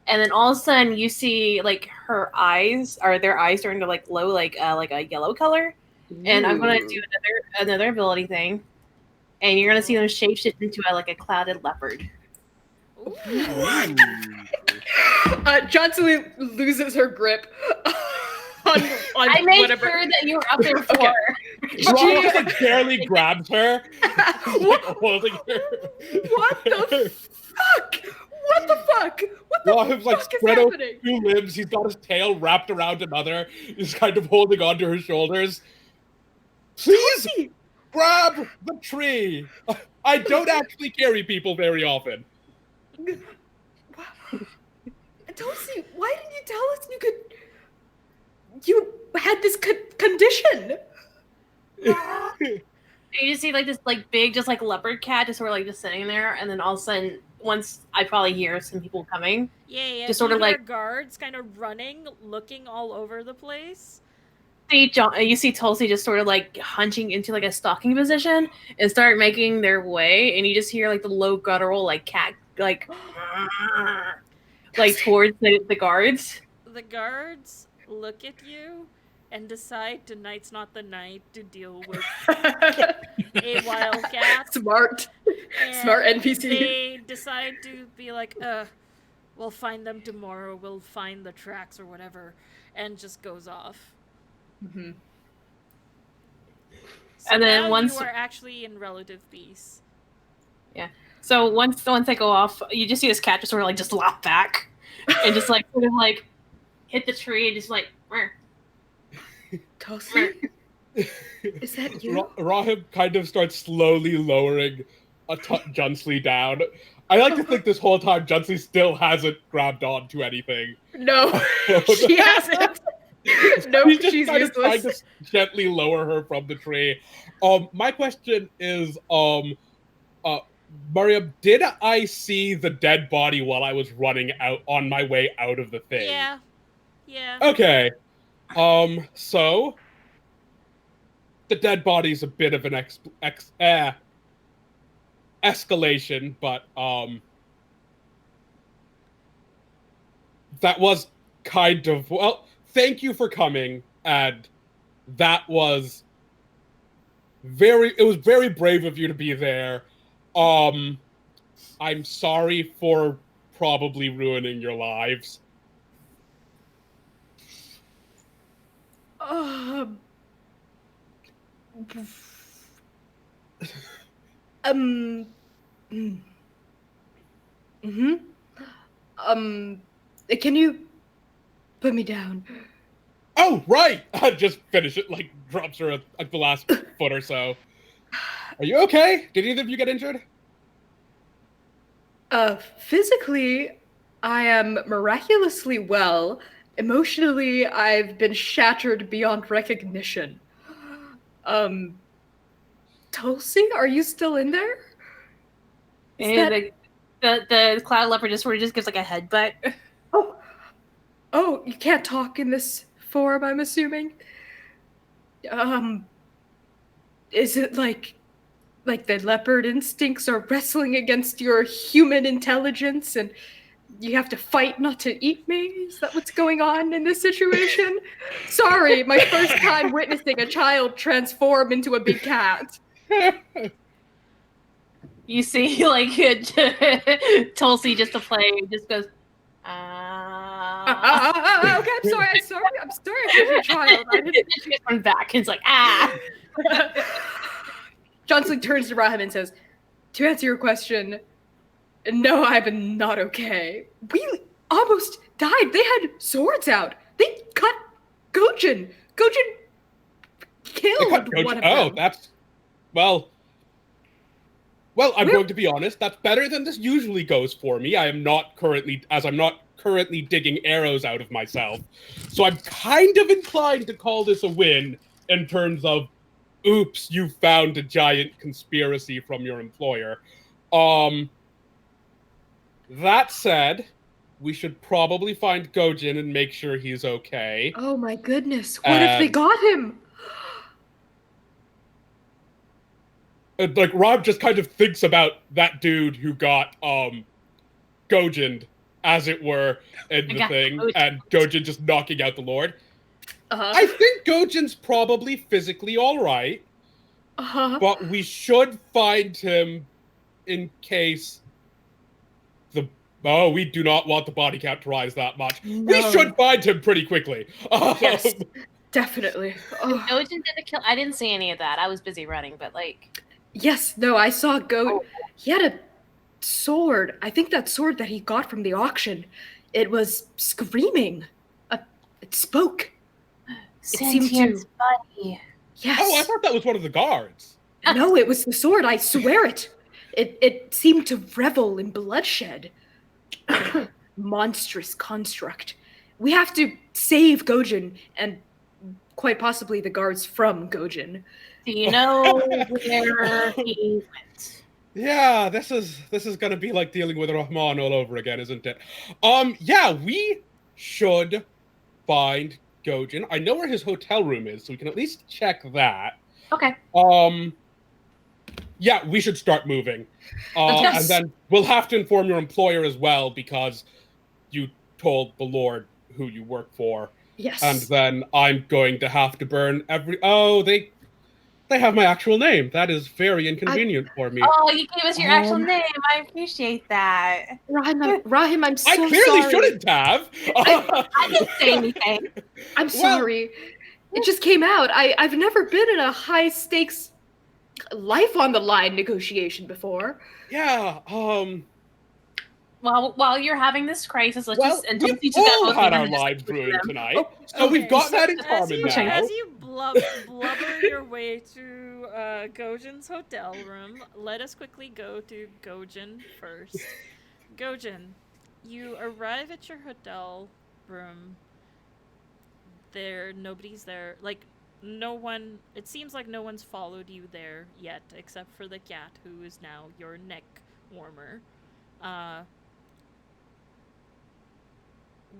and then all of a sudden you see like their eyes starting to like glow like a yellow color, and I'm gonna do another ability thing, and you're gonna see them shapeshift into a clouded leopard. Johnslee loses her grip. On I made whatever. sure that you were up there for. Okay. Ross like barely grabs her. What? Holding her. What the fuck? What the fuck? What the Rahim's like fuck is spread out happening? 2 limbs. He's got his tail wrapped around another. He's kind of holding onto her shoulders. Please Tulsi! grab the tree. I don't actually carry people very often. Tulsi, why didn't you tell us you had this condition? You just see like this big just leopard cat just sort of just sitting there, and then all of a sudden once I probably hear some people coming. Yeah. Just sort of you hear like- guards kind of running, looking all over the place. You see Tulsi just sort of hunching into a stalking position and start making their way, and you just hear the low guttural cat towards the guards. The guards look at you and decide tonight's not the night to deal with a wildcat. Smart And NPC. They decide to be like, we'll find them tomorrow, we'll find the tracks or whatever, and just goes off. Mm-hmm. So And then now once- you are actually in relative peace. So once they go off, you just see this cat just sort of just lop back and just hit the tree and just "Meh." Tulsi? Is that you? Rahim kind of starts slowly lowering Junslee down. I like to think this whole time Junslee still hasn't grabbed on to anything. No, she hasn't. No, He's just she's kind of trying useless. to gently lower her from the tree. My question is, Mariam, did I see the dead body while I was running out on my way out of the thing? Yeah. Okay. So the dead body's a bit of an escalation, but that was kind of thank you for coming, and that was it was very brave of you to be there. I'm sorry for probably ruining your lives. Can you put me down? Oh, right! Just finish it, drops her at the last foot or so. Are you okay? Did either of you get injured? Physically, I am miraculously well. Emotionally, I've been shattered beyond recognition. Tulsi, are you still in there? And the cloud leopard just sort of just gives a headbutt. Oh, you can't talk in this form, I'm assuming. Is it like the leopard instincts are wrestling against your human intelligence and you have to fight not to eat me? Is that what's going on in this situation? Sorry, my first time witnessing a child transform into a big cat. You see, Tulsi just to play, just goes, Okay, I'm sorry. I'm sorry I was a child. I didn't... She just runs back and it's ah. Johnslee turns to Rahim and says, to answer your question, no, I'm not okay. We almost died. They had swords out. They cut Gojin. Gojin killed one of them. That's well. Well, I'm going to be honest. That's better than this usually goes for me. I'm not currently digging arrows out of myself, so I'm kind of inclined to call this a win in terms of, oops, you found a giant conspiracy from your employer. That said, we should probably find Gojin and make sure he's okay. Oh my goodness! What if they got him? Like, Rob just kind of thinks about that dude who got Gojin, as it were, in the thing, and Gojin just knocking out the Lord. I think Gojin's probably physically all right, but we should find him in case we do not want the body count to rise that much. No. We should find him pretty quickly. Yes, definitely. Gojin did the kill. I didn't see any of that. I was busy running, but like. Yes, no, I saw He had a sword. I think that sword that he got from the auction, it was screaming. It spoke. Sentient it seemed to. Body. Yes. Oh, I thought that was one of the guards. No, it was the sword. I swear it. It seemed to revel in bloodshed. Monstrous construct. We have to save Gojin and quite possibly the guards from Gojin. Do you know where he went? Yeah, this is gonna be like dealing with Rahman all over again, isn't it? Yeah, we should find Gojin. I know where his hotel room is, so we can at least check that. Okay. Yeah, we should start moving. And then we'll have to inform your employer as well, because you told the Lord who you work for. Yes. And then I'm going to have to burn they have my actual name. That is very inconvenient for me. Oh, you gave us your actual name. I appreciate that. Rahim, I'm so sorry. I clearly shouldn't have. I didn't say anything. I'm sorry. It just came out. I've never been in a high-stakes life-on-the-line negotiation before. Yeah, Well, while you're having this crisis, let's we all had our lives ruined tonight, so we've got that in common now. As you blubber your way to Gojin's hotel room, let us quickly go to Gojin first. Gojin, you arrive at your hotel room. Nobody's there. Like, no one. It seems like no one's followed you there yet, except for the cat, who is now your neck warmer.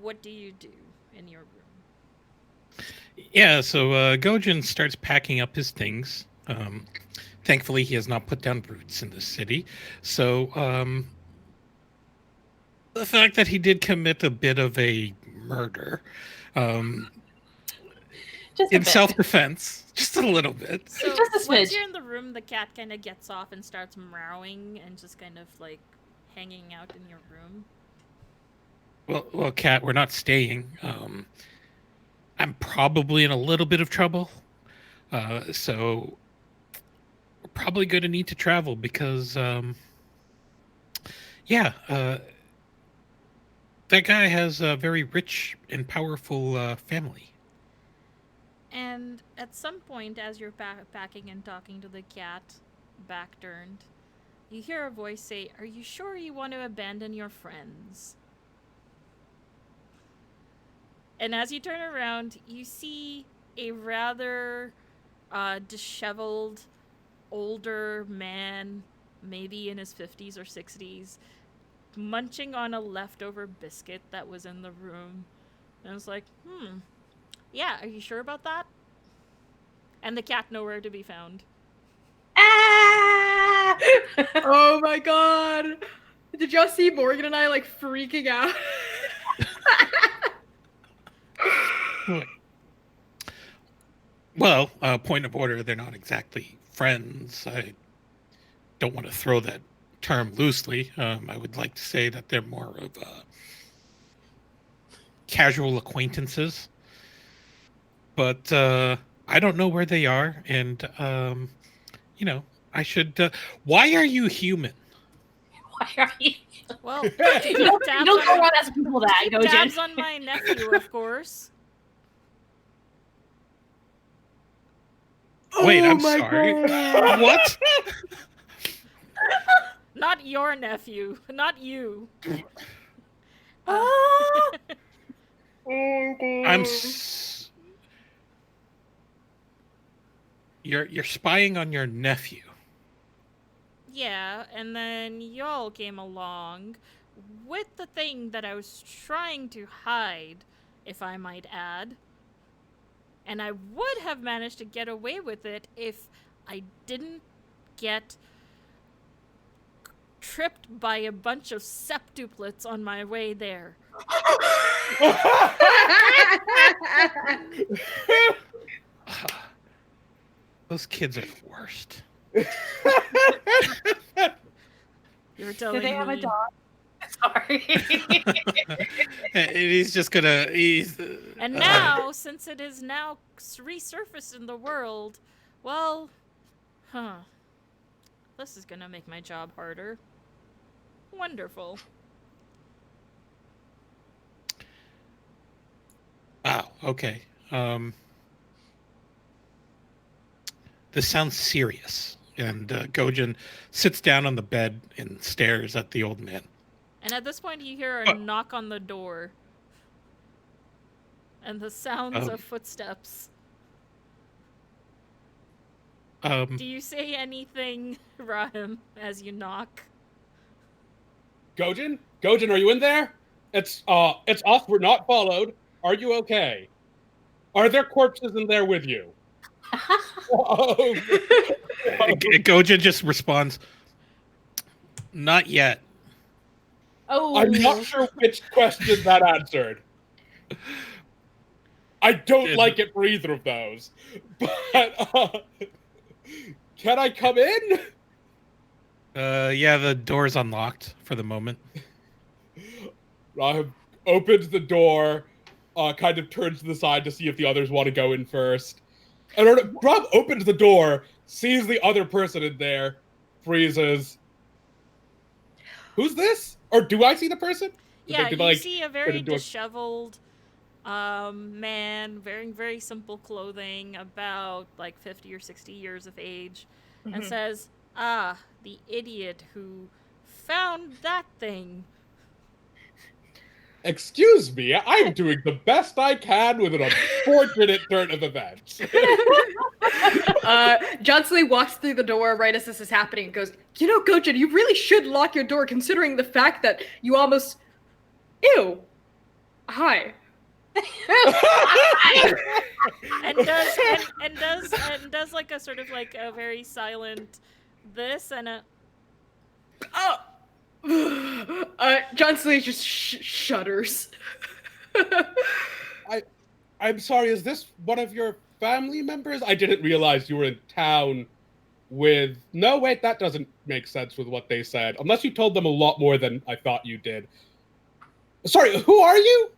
What do you do in your room? Yeah, so Gojin starts packing up his things. Thankfully, he has not put down roots in this city. So the fact that he did commit a bit of a murder in self-defense, just a little bit. So just a smidge. Once you're in the room, the cat kind of gets off and starts meowing and just kind of like hanging out in your room. Well, Cat, we're not staying. I'm probably in a little bit of trouble. So we're probably going to need to travel because, that guy has a very rich and powerful family. And at some point, as you're packing and talking to the cat, back turned, you hear a voice say, "Are you sure you want to abandon your friends?" And as you turn around, you see a rather disheveled, older man, maybe in his 50s or 60s, munching on a leftover biscuit that was in the room. And I was like, yeah, are you sure about that? And the cat nowhere to be found. Ah! Oh my god! Did y'all see Morgan and I like freaking out? Well, point of order, they're not exactly friends. I don't want to throw that term loosely. I would like to say that they're more of casual acquaintances. But I don't know where they are, and I should. Why are you human? Why are you? Well, You don't go around asking people that, keep Gojin. tabs on my nephew, of course. Wait, I'm sorry. What? Not your nephew. Not you. I'm. You're spying on your nephew. Yeah, and then y'all came along with the thing that I was trying to hide, if I might add. And I would have managed to get away with it if I didn't get tripped by a bunch of septuplets on my way there. Those kids are the worst. You're telling Do they have a me. dog? Sorry. He's just gonna. And now, since it is now resurfaced in the world, well, this is gonna make my job harder. Wonderful. Wow. Okay. This sounds serious. And Gojin sits down on the bed and stares at the old man. And at this point, you hear a knock on the door. And the sounds of footsteps. Do you say anything, Rahim, as you knock? Gojin? Gojin, are you in there? It's us. We're not followed. Are you okay? Are there corpses in there with you? Gojin just responds, "Not yet." Oh, I'm not sure which question that answered. I don't like it for either of those. But can I come in? Yeah, the door's unlocked for the moment. Rahim opens the door, kind of turns to the side to see if the others want to go in first. And Rob opens the door, sees the other person in there, freezes. Who's this? Or do I see the person? Yeah, Did you I, see a very disheveled man wearing very simple clothing, about like 50 or 60 years of age, and says, "Ah, the idiot who found that thing." Excuse me, I'm doing the best I can with an unfortunate turn of events. Johnson Lee walks through the door right as this is happening and goes, "You know, Gojin, you really should lock your door considering the fact that you almost... Ew. Hi." and does like a sort of like a very silent this and a Johnson Lee just shudders. I'm sorry, is this one of your family members? I didn't realize you were in town with... No, wait, that doesn't make sense with what they said. Unless you told them a lot more than I thought you did. Sorry, who are you?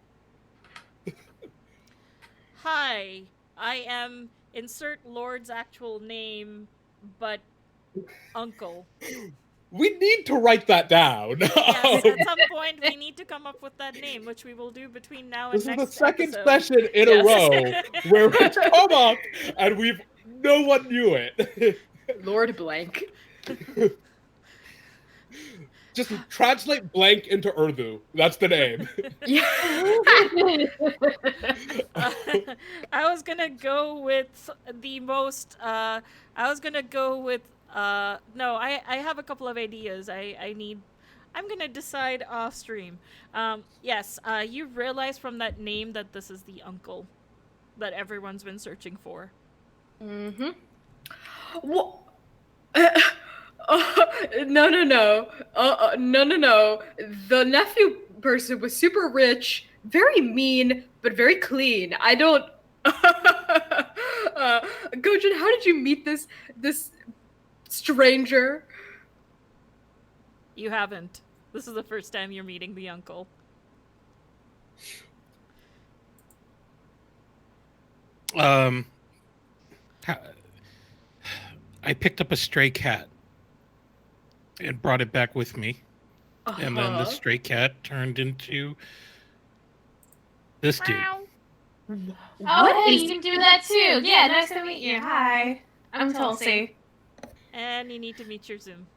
Hi, I am insert Lord's actual name, but uncle. We need to write that down. Yes, at some point we need to come up with that name, which we will do between now and This is next the second episode. session in a row where it's come up and no one knew it. Lord Blank. Just translate blank into Urdu. That's the name. I was gonna go with the most. I was gonna go with. No, I have a couple of ideas. I'm gonna decide off stream. Yes. You realize from that name that this is the uncle that everyone's been searching for. Mm-hmm. What? No. No. The nephew person was super rich, very mean, but very clean. I don't... Gojin, how did you meet this stranger? You haven't. This is the first time you're meeting the uncle. I picked up a stray cat and brought it back with me. And then the stray cat turned into this dude. Oh, hey, you can do that too. Yeah, nice to meet you. Hi, I'm Tulsi. And you need to meet your Zoom.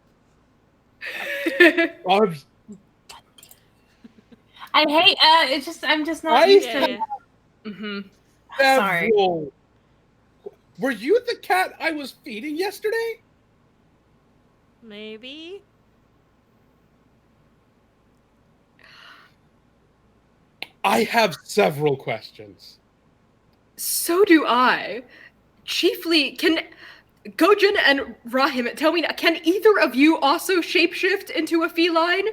I hate. It's just I'm just not used to it. Mm-hmm. Sorry. Were you the cat I was feeding yesterday? Maybe. I have several questions. So do I. Chiefly, can Gojin and Rahim tell me, can either of you also shapeshift into a feline?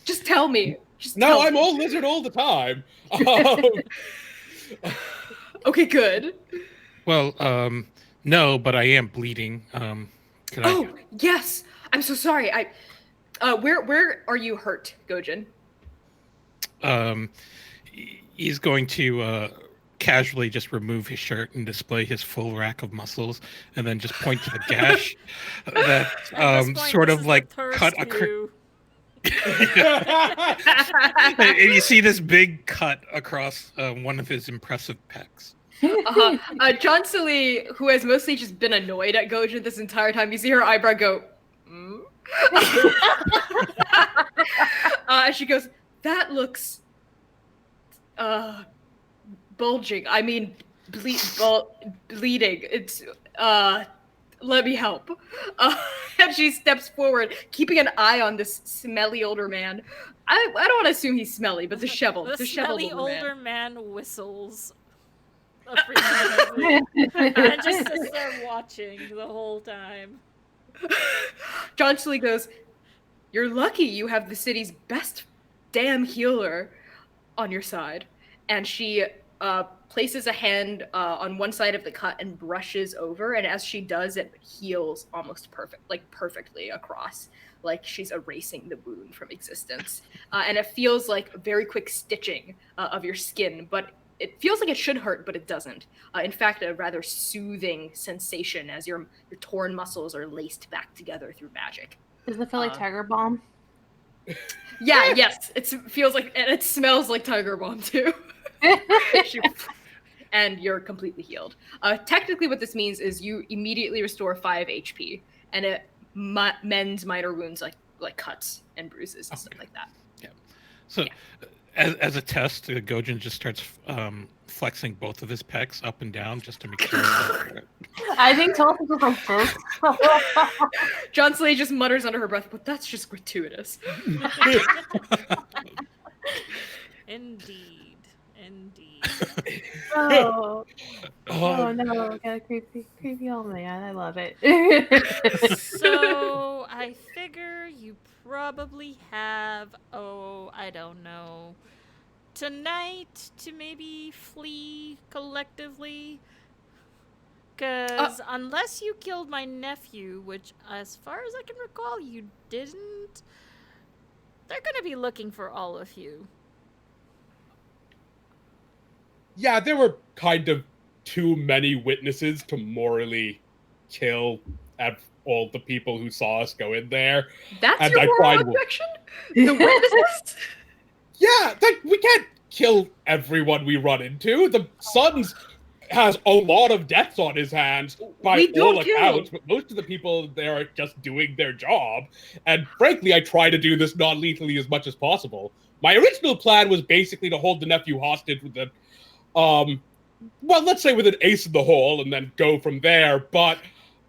Just tell me. No, I'm all lizard all the time. Okay, good. Well, no, but I am bleeding. Yes. I'm so sorry. Where are you hurt, Gojin? He's going to casually just remove his shirt and display his full rack of muscles, and then just point to the gash that sort of like cut across. And you see this big cut across one of his impressive pecs. John Silly, who has mostly just been annoyed at Gojin this entire time, you see her eyebrow go, she goes, that looks bulging. I mean, bleeding. It's let me help. And she steps forward, keeping an eye on this smelly older man. I don't want to assume he's smelly, but disheveled. The smelly older man whistles and just sits there watching the whole time. John Silly goes, "You're lucky you have the city's best damn healer on your side." And she places a hand on one side of the cut and brushes over, and as she does, it heals almost perfectly across, like she's erasing the wound from existence. And it feels like very quick stitching of your skin, but it feels like it should hurt, but it doesn't. In fact, a rather soothing sensation as your torn muscles are laced back together through magic. Does it feel like Tiger Balm? Yeah, yes. It feels like, and it smells like Tiger Balm too. And you're completely healed. Technically what this means is you immediately restore 5 HP, and it mends minor wounds like cuts and bruises and stuff like that. Yeah. So as a test, Gojin just starts flexing both of his pecs up and down just to make sure. I think Tulsi was like this. John Slade just mutters under her breath, but that's just gratuitous. Indeed. Oh no, got a creepy old man. I love it. So I figure you probably have, I don't know, tonight to maybe flee collectively. Because unless you killed my nephew, which as far as I can recall you didn't, they're going to be looking for all of you. Yeah, there were kind of too many witnesses to morally kill all the people who saw us go in there. That's your moral objection? The witnesses? Yeah, we can't kill everyone we run into. The Suns has a lot of deaths on his hands by all accounts, but most of the people there are just doing their job. And frankly, I try to do this non-lethally as much as possible. My original plan was basically to hold the nephew hostage with let's say with an ace in the hole and then go from there. But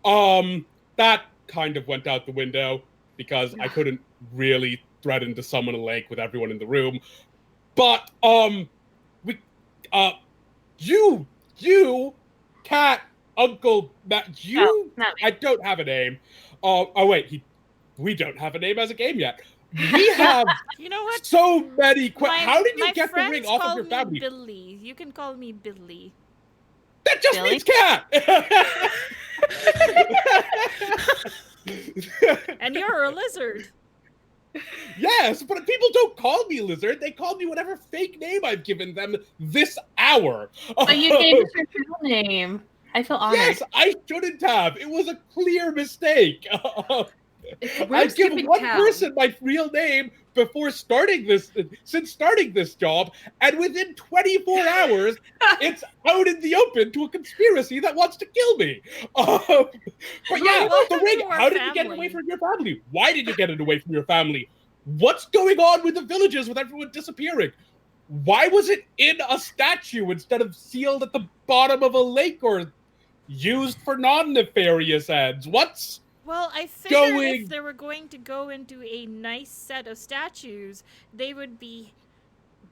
that kind of went out the window because I couldn't really threaten to summon a lake with everyone in the room. But you, Cat, Uncle Matt, I don't have a name. We don't have a name as a game yet. We have you know what? So many questions. How did you get the ring off of your family? Billy. You can call me Billy. That just Billy? means cat. And you're a lizard. Yes, but people don't call me lizard. They call me whatever fake name I've given them this hour. But you gave us your real name. I feel honored. Yes, I shouldn't have. It was a clear mistake. We're I've given skipping one town. person my real name before starting this, since starting this job, and within 24 hours, it's out in the open to a conspiracy that wants to kill me. But yeah, welcome the ring. to our How did you get it family. away from your family? Why did you get it away from your family? What's going on with the villages with everyone disappearing? Why was it in a statue instead of sealed at the bottom of a lake or used for non-nefarious ends? What's Well, I figured going- if they were going to go into a nice set of statues, they would be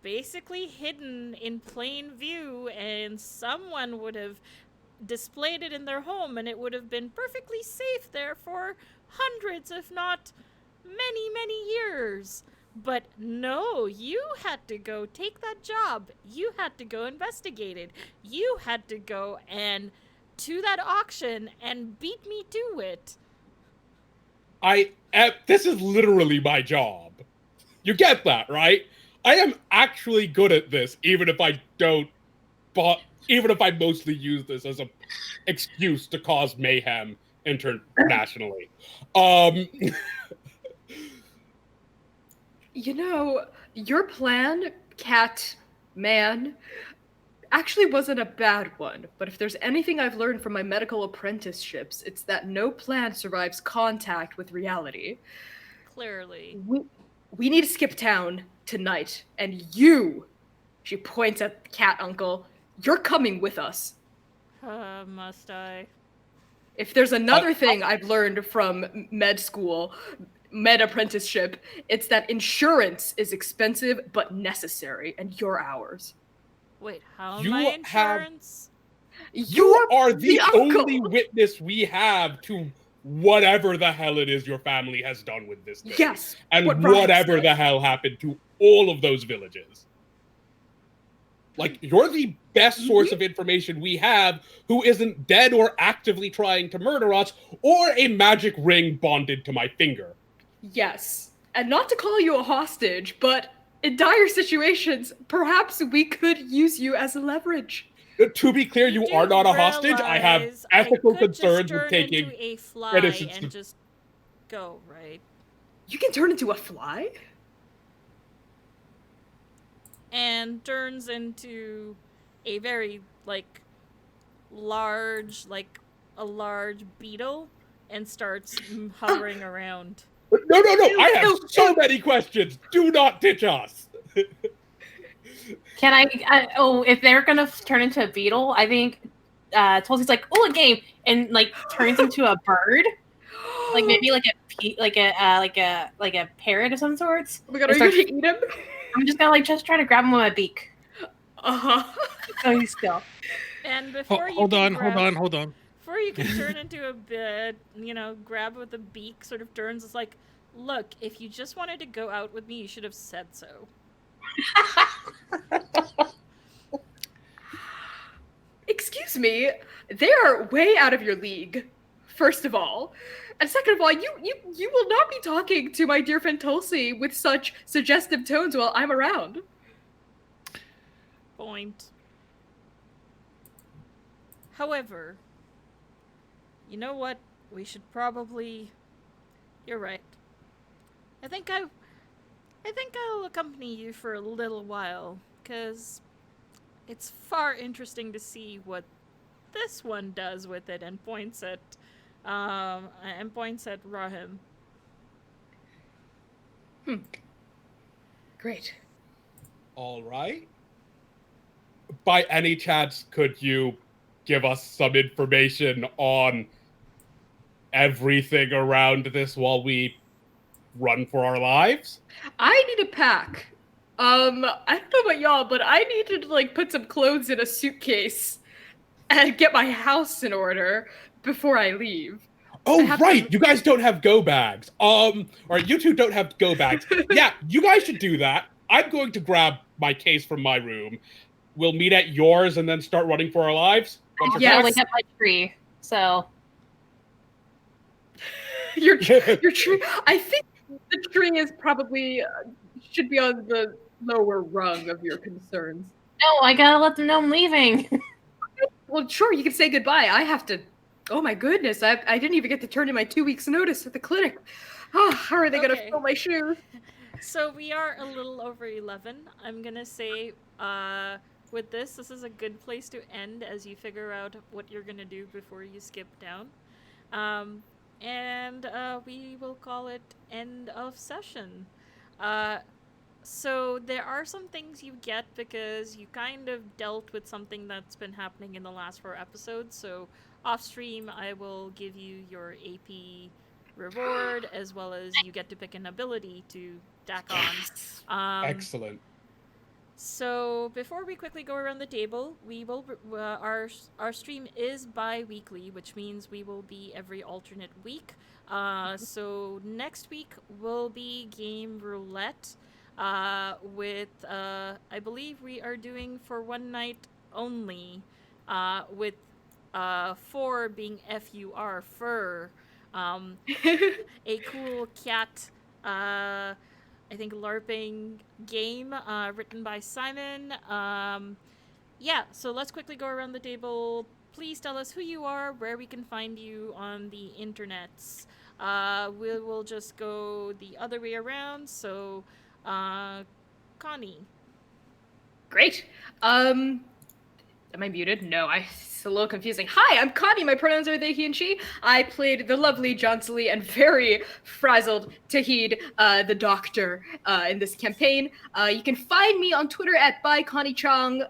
basically hidden in plain view, and someone would have displayed it in their home, and it would have been perfectly safe there for hundreds, if not many, many years. But no, you had to go take that job. You had to go investigate it. You had to go and to that auction and beat me to it. This is literally my job. You get that, right? I am actually good at this, even if I don't, even if I mostly use this as an excuse to cause mayhem internationally. You know, your plan, cat, man, actually wasn't a bad one. But if there's anything I've learned from my medical apprenticeships, it's that no plan survives contact with reality. Clearly. We need to skip town tonight, and you, she points at cat uncle, you're coming with us. Must I? If there's another thing I've learned from med school, med apprenticeship, it's that insurance is expensive but necessary, and you're ours. Wait, how am You I have- insurance? You are the uncle. only witness we have to whatever the hell it is your family has done with this thing. Yes. And what Ryan whatever said. the hell happened to all of those villages. Like, you're the best source of information we have who isn't dead or actively trying to murder us, or a magic ring bonded to my finger. Yes. And not to call you a hostage, but in dire situations, perhaps we could use you as leverage. To be clear, you do are not a hostage. I have realize ethical I could concerns just with turn taking into a fly innocents and to- just go, right? You can turn into a fly? And turns into a very large beetle and starts hovering around. No, I have so many questions. Do not ditch us. Can if they're gonna turn into a beetle, I think Tulsi's like, oh, a game, and turns into a bird, maybe like a parrot of some sorts. Oh my god, are you gonna eat him? I'm just gonna just try to grab him with my beak. Uh-huh. So he's still. And before you Hold can on. before you can turn into a bit, grab with a beak, sort of turns. It's like, look, if you just wanted to go out with me, you should have said so. Excuse me, they are way out of your league, first of all. And second of all, you will not be talking to my dear friend Tulsi with such suggestive tones while I'm around. Point. However, you know what? We should probably... You're right. I think I'll accompany you for a little while, because it's far interesting to see what this one does with it, and points at Rahim. Great. All right. By any chance, could you give us some information on everything around this while we run for our lives? I need a pack. I don't know about y'all, but I need to put some clothes in a suitcase and get my house in order before I leave. Oh, have right. some- You guys don't have go bags. Or you two don't have go bags. Yeah, you guys should do that. I'm going to grab my case from my room. We'll meet at yours and then start running for our lives. Once Yeah, you're wake up my tree. So your tree. I think the tree is probably should be on the lower rung of your concerns. no, I gotta let them know I'm leaving. Well, sure, you can say goodbye. I have to. Oh my goodness, I didn't even get to turn in my 2 weeks' notice at the clinic. Oh, how are they gonna Okay. fill my shoes? So we are a little over 11. I'm gonna say, with this is a good place to end as you figure out what you're gonna do before you skip down. Um, and we will call it end of session. Uh, so there are some things you get because you kind of dealt with something that's been happening in the last 4 episodes. So off stream, I will give you your AP reward as well as you get to pick an ability to tack on. Excellent. So before we quickly go around the table, we will our stream is bi-weekly, which means we will be every alternate week. So next week will be game roulette. With I believe we are doing for one night only. With 4 being FUR fur. Um, a cool cat. I think LARPing game written by Simon. Yeah, so let's quickly go around the table. Please tell us who you are, where we can find you on the internets. We will just go the other way around. So, Connie. Great. Am I muted? No, it's a little confusing. Hi, I'm Connie. My pronouns are they, he, and she. I played the lovely Johnslee and very frazzled Tahid, the doctor, in this campaign. You can find me on Twitter at @byConnieChong.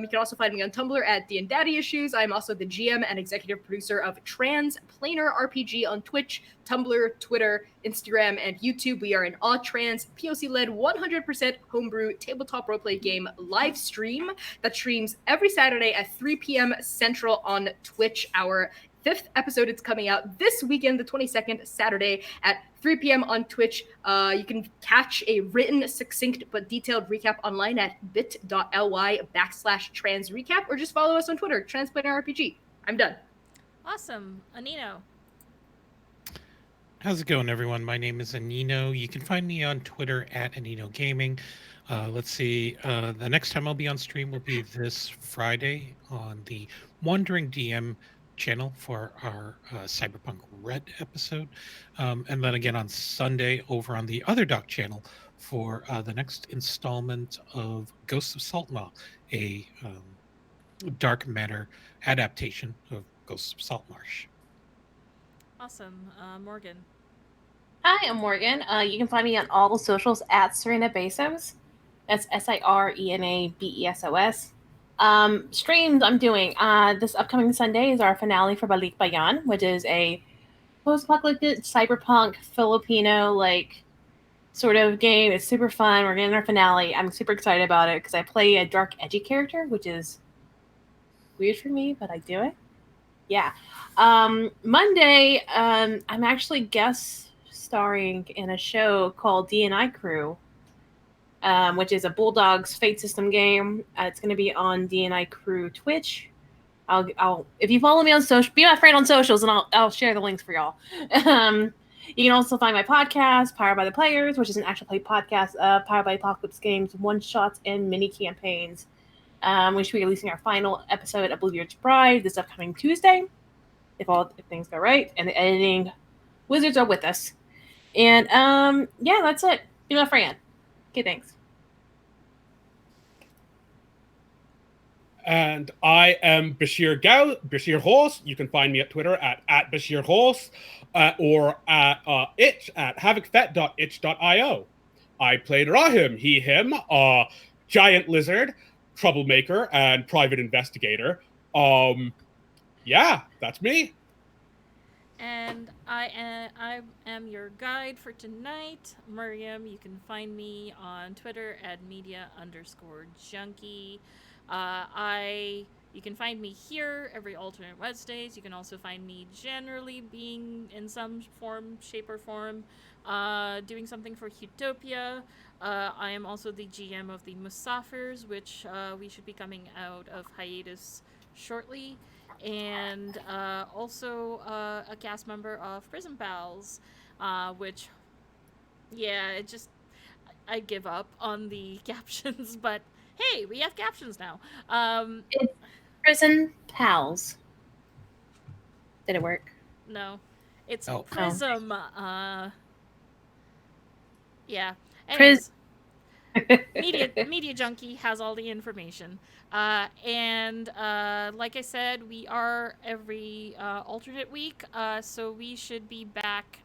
You can also find me on Tumblr at @DandDaddy Issues. I'm also the GM and executive producer of Transplanar RPG on Twitch, Tumblr, Twitter, Instagram, and YouTube. We are an all-trans, POC-led, 100% homebrew tabletop roleplay game live stream that streams every Saturday at 3 p.m. Central on Twitch. Our 5th episode is coming out this weekend, the 22nd, Saturday at 3 p.m. on Twitch. You can catch a written, succinct, but detailed recap online at bit.ly/transrecap, or just follow us on Twitter, Transplanar RPG. I'm done. Awesome. Anino. How's it going, everyone? My name is Anino. You can find me on Twitter at Anino Gaming. Let's see. The next time I'll be on stream will be this Friday on the Wandering DM channel for our Cyberpunk Red episode. And then again on Sunday over on the Other Doc channel for the next installment of Ghosts of Saltmaw, a dark matter adaptation of Ghosts of Saltmarsh. Awesome. Morgan. Hi, I'm Morgan. You can find me on all the socials at Serena Bezos. That's SIRENABESOS. Streams I'm doing. This upcoming Sunday is our finale for Balik Bayan, which is a post-apocalyptic cyberpunk Filipino sort of game. It's super fun. We're getting our finale. I'm super excited about it because I play a dark, edgy character, which is weird for me, but I do it. Yeah. Monday, I'm actually guest starring in a show called D&I Crew, which is a Bulldogs Fate System game. It's going to be on D&I Crew Twitch. I'll if you follow me on social, be my friend on socials, and I'll share the links for y'all. You can also find my podcast, Powered by the Players, which is an actual play podcast, Powered by Apocalypse Games, one-shots and mini campaigns. We should be releasing our final episode of Bluebeard's Bride this upcoming Tuesday, if things go right, and the editing wizards are with us. And yeah, that's it. Be my friend. Okay, thanks. And I am Bashir Horse. You can find me at Twitter at Bashir Horse, or at itch at havocfet.itch.io. I played Rahim, he, him, giant lizard, troublemaker, and private investigator. Yeah, that's me. And I am your guide for tonight, Mariam. You can find me on Twitter at media_junkie. You can find me here every alternate Wednesdays. You can also find me generally being in some form, shape, or form, doing something for Huetopia. I am also the GM of the Musafirs, which we should be coming out of hiatus shortly. And also a cast member of Prison Pals, which, yeah, I give up on the captions, but hey, we have captions now. Prison Pals. Did it work? No, it's Oh. Prism. Yeah. Pris- Anyways, Media Junkie has all the information. And like I said, we are every alternate week, so we should be back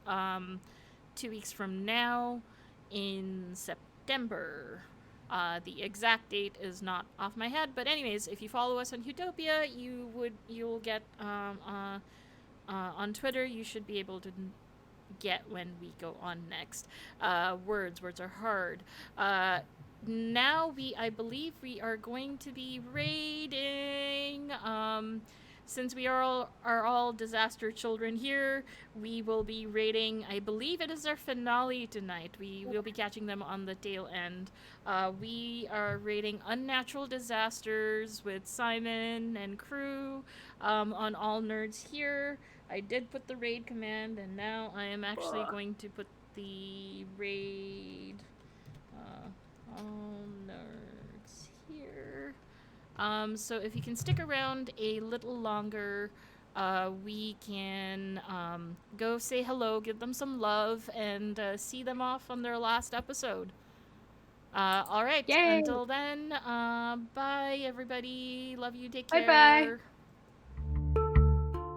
2 weeks from now in September. The exact date is not off my head, but anyways, if you follow us on Huetopia, you'll get on Twitter. You should be able to get when we go on next. Words are hard. Now I believe we are going to be raiding. Since we are all disaster children here, we will be raiding. I believe it is our finale tonight. We will be catching them on the tail end. We are raiding Unnatural Disasters with Simon and crew on All Nerds here. I did put the raid command, and now I am actually going to put the raid all nerds here. So if you can stick around a little longer, we can go say hello, give them some love, and see them off on their last episode. All right. Yay. Until then, bye everybody. Love you. Take Bye-bye. care.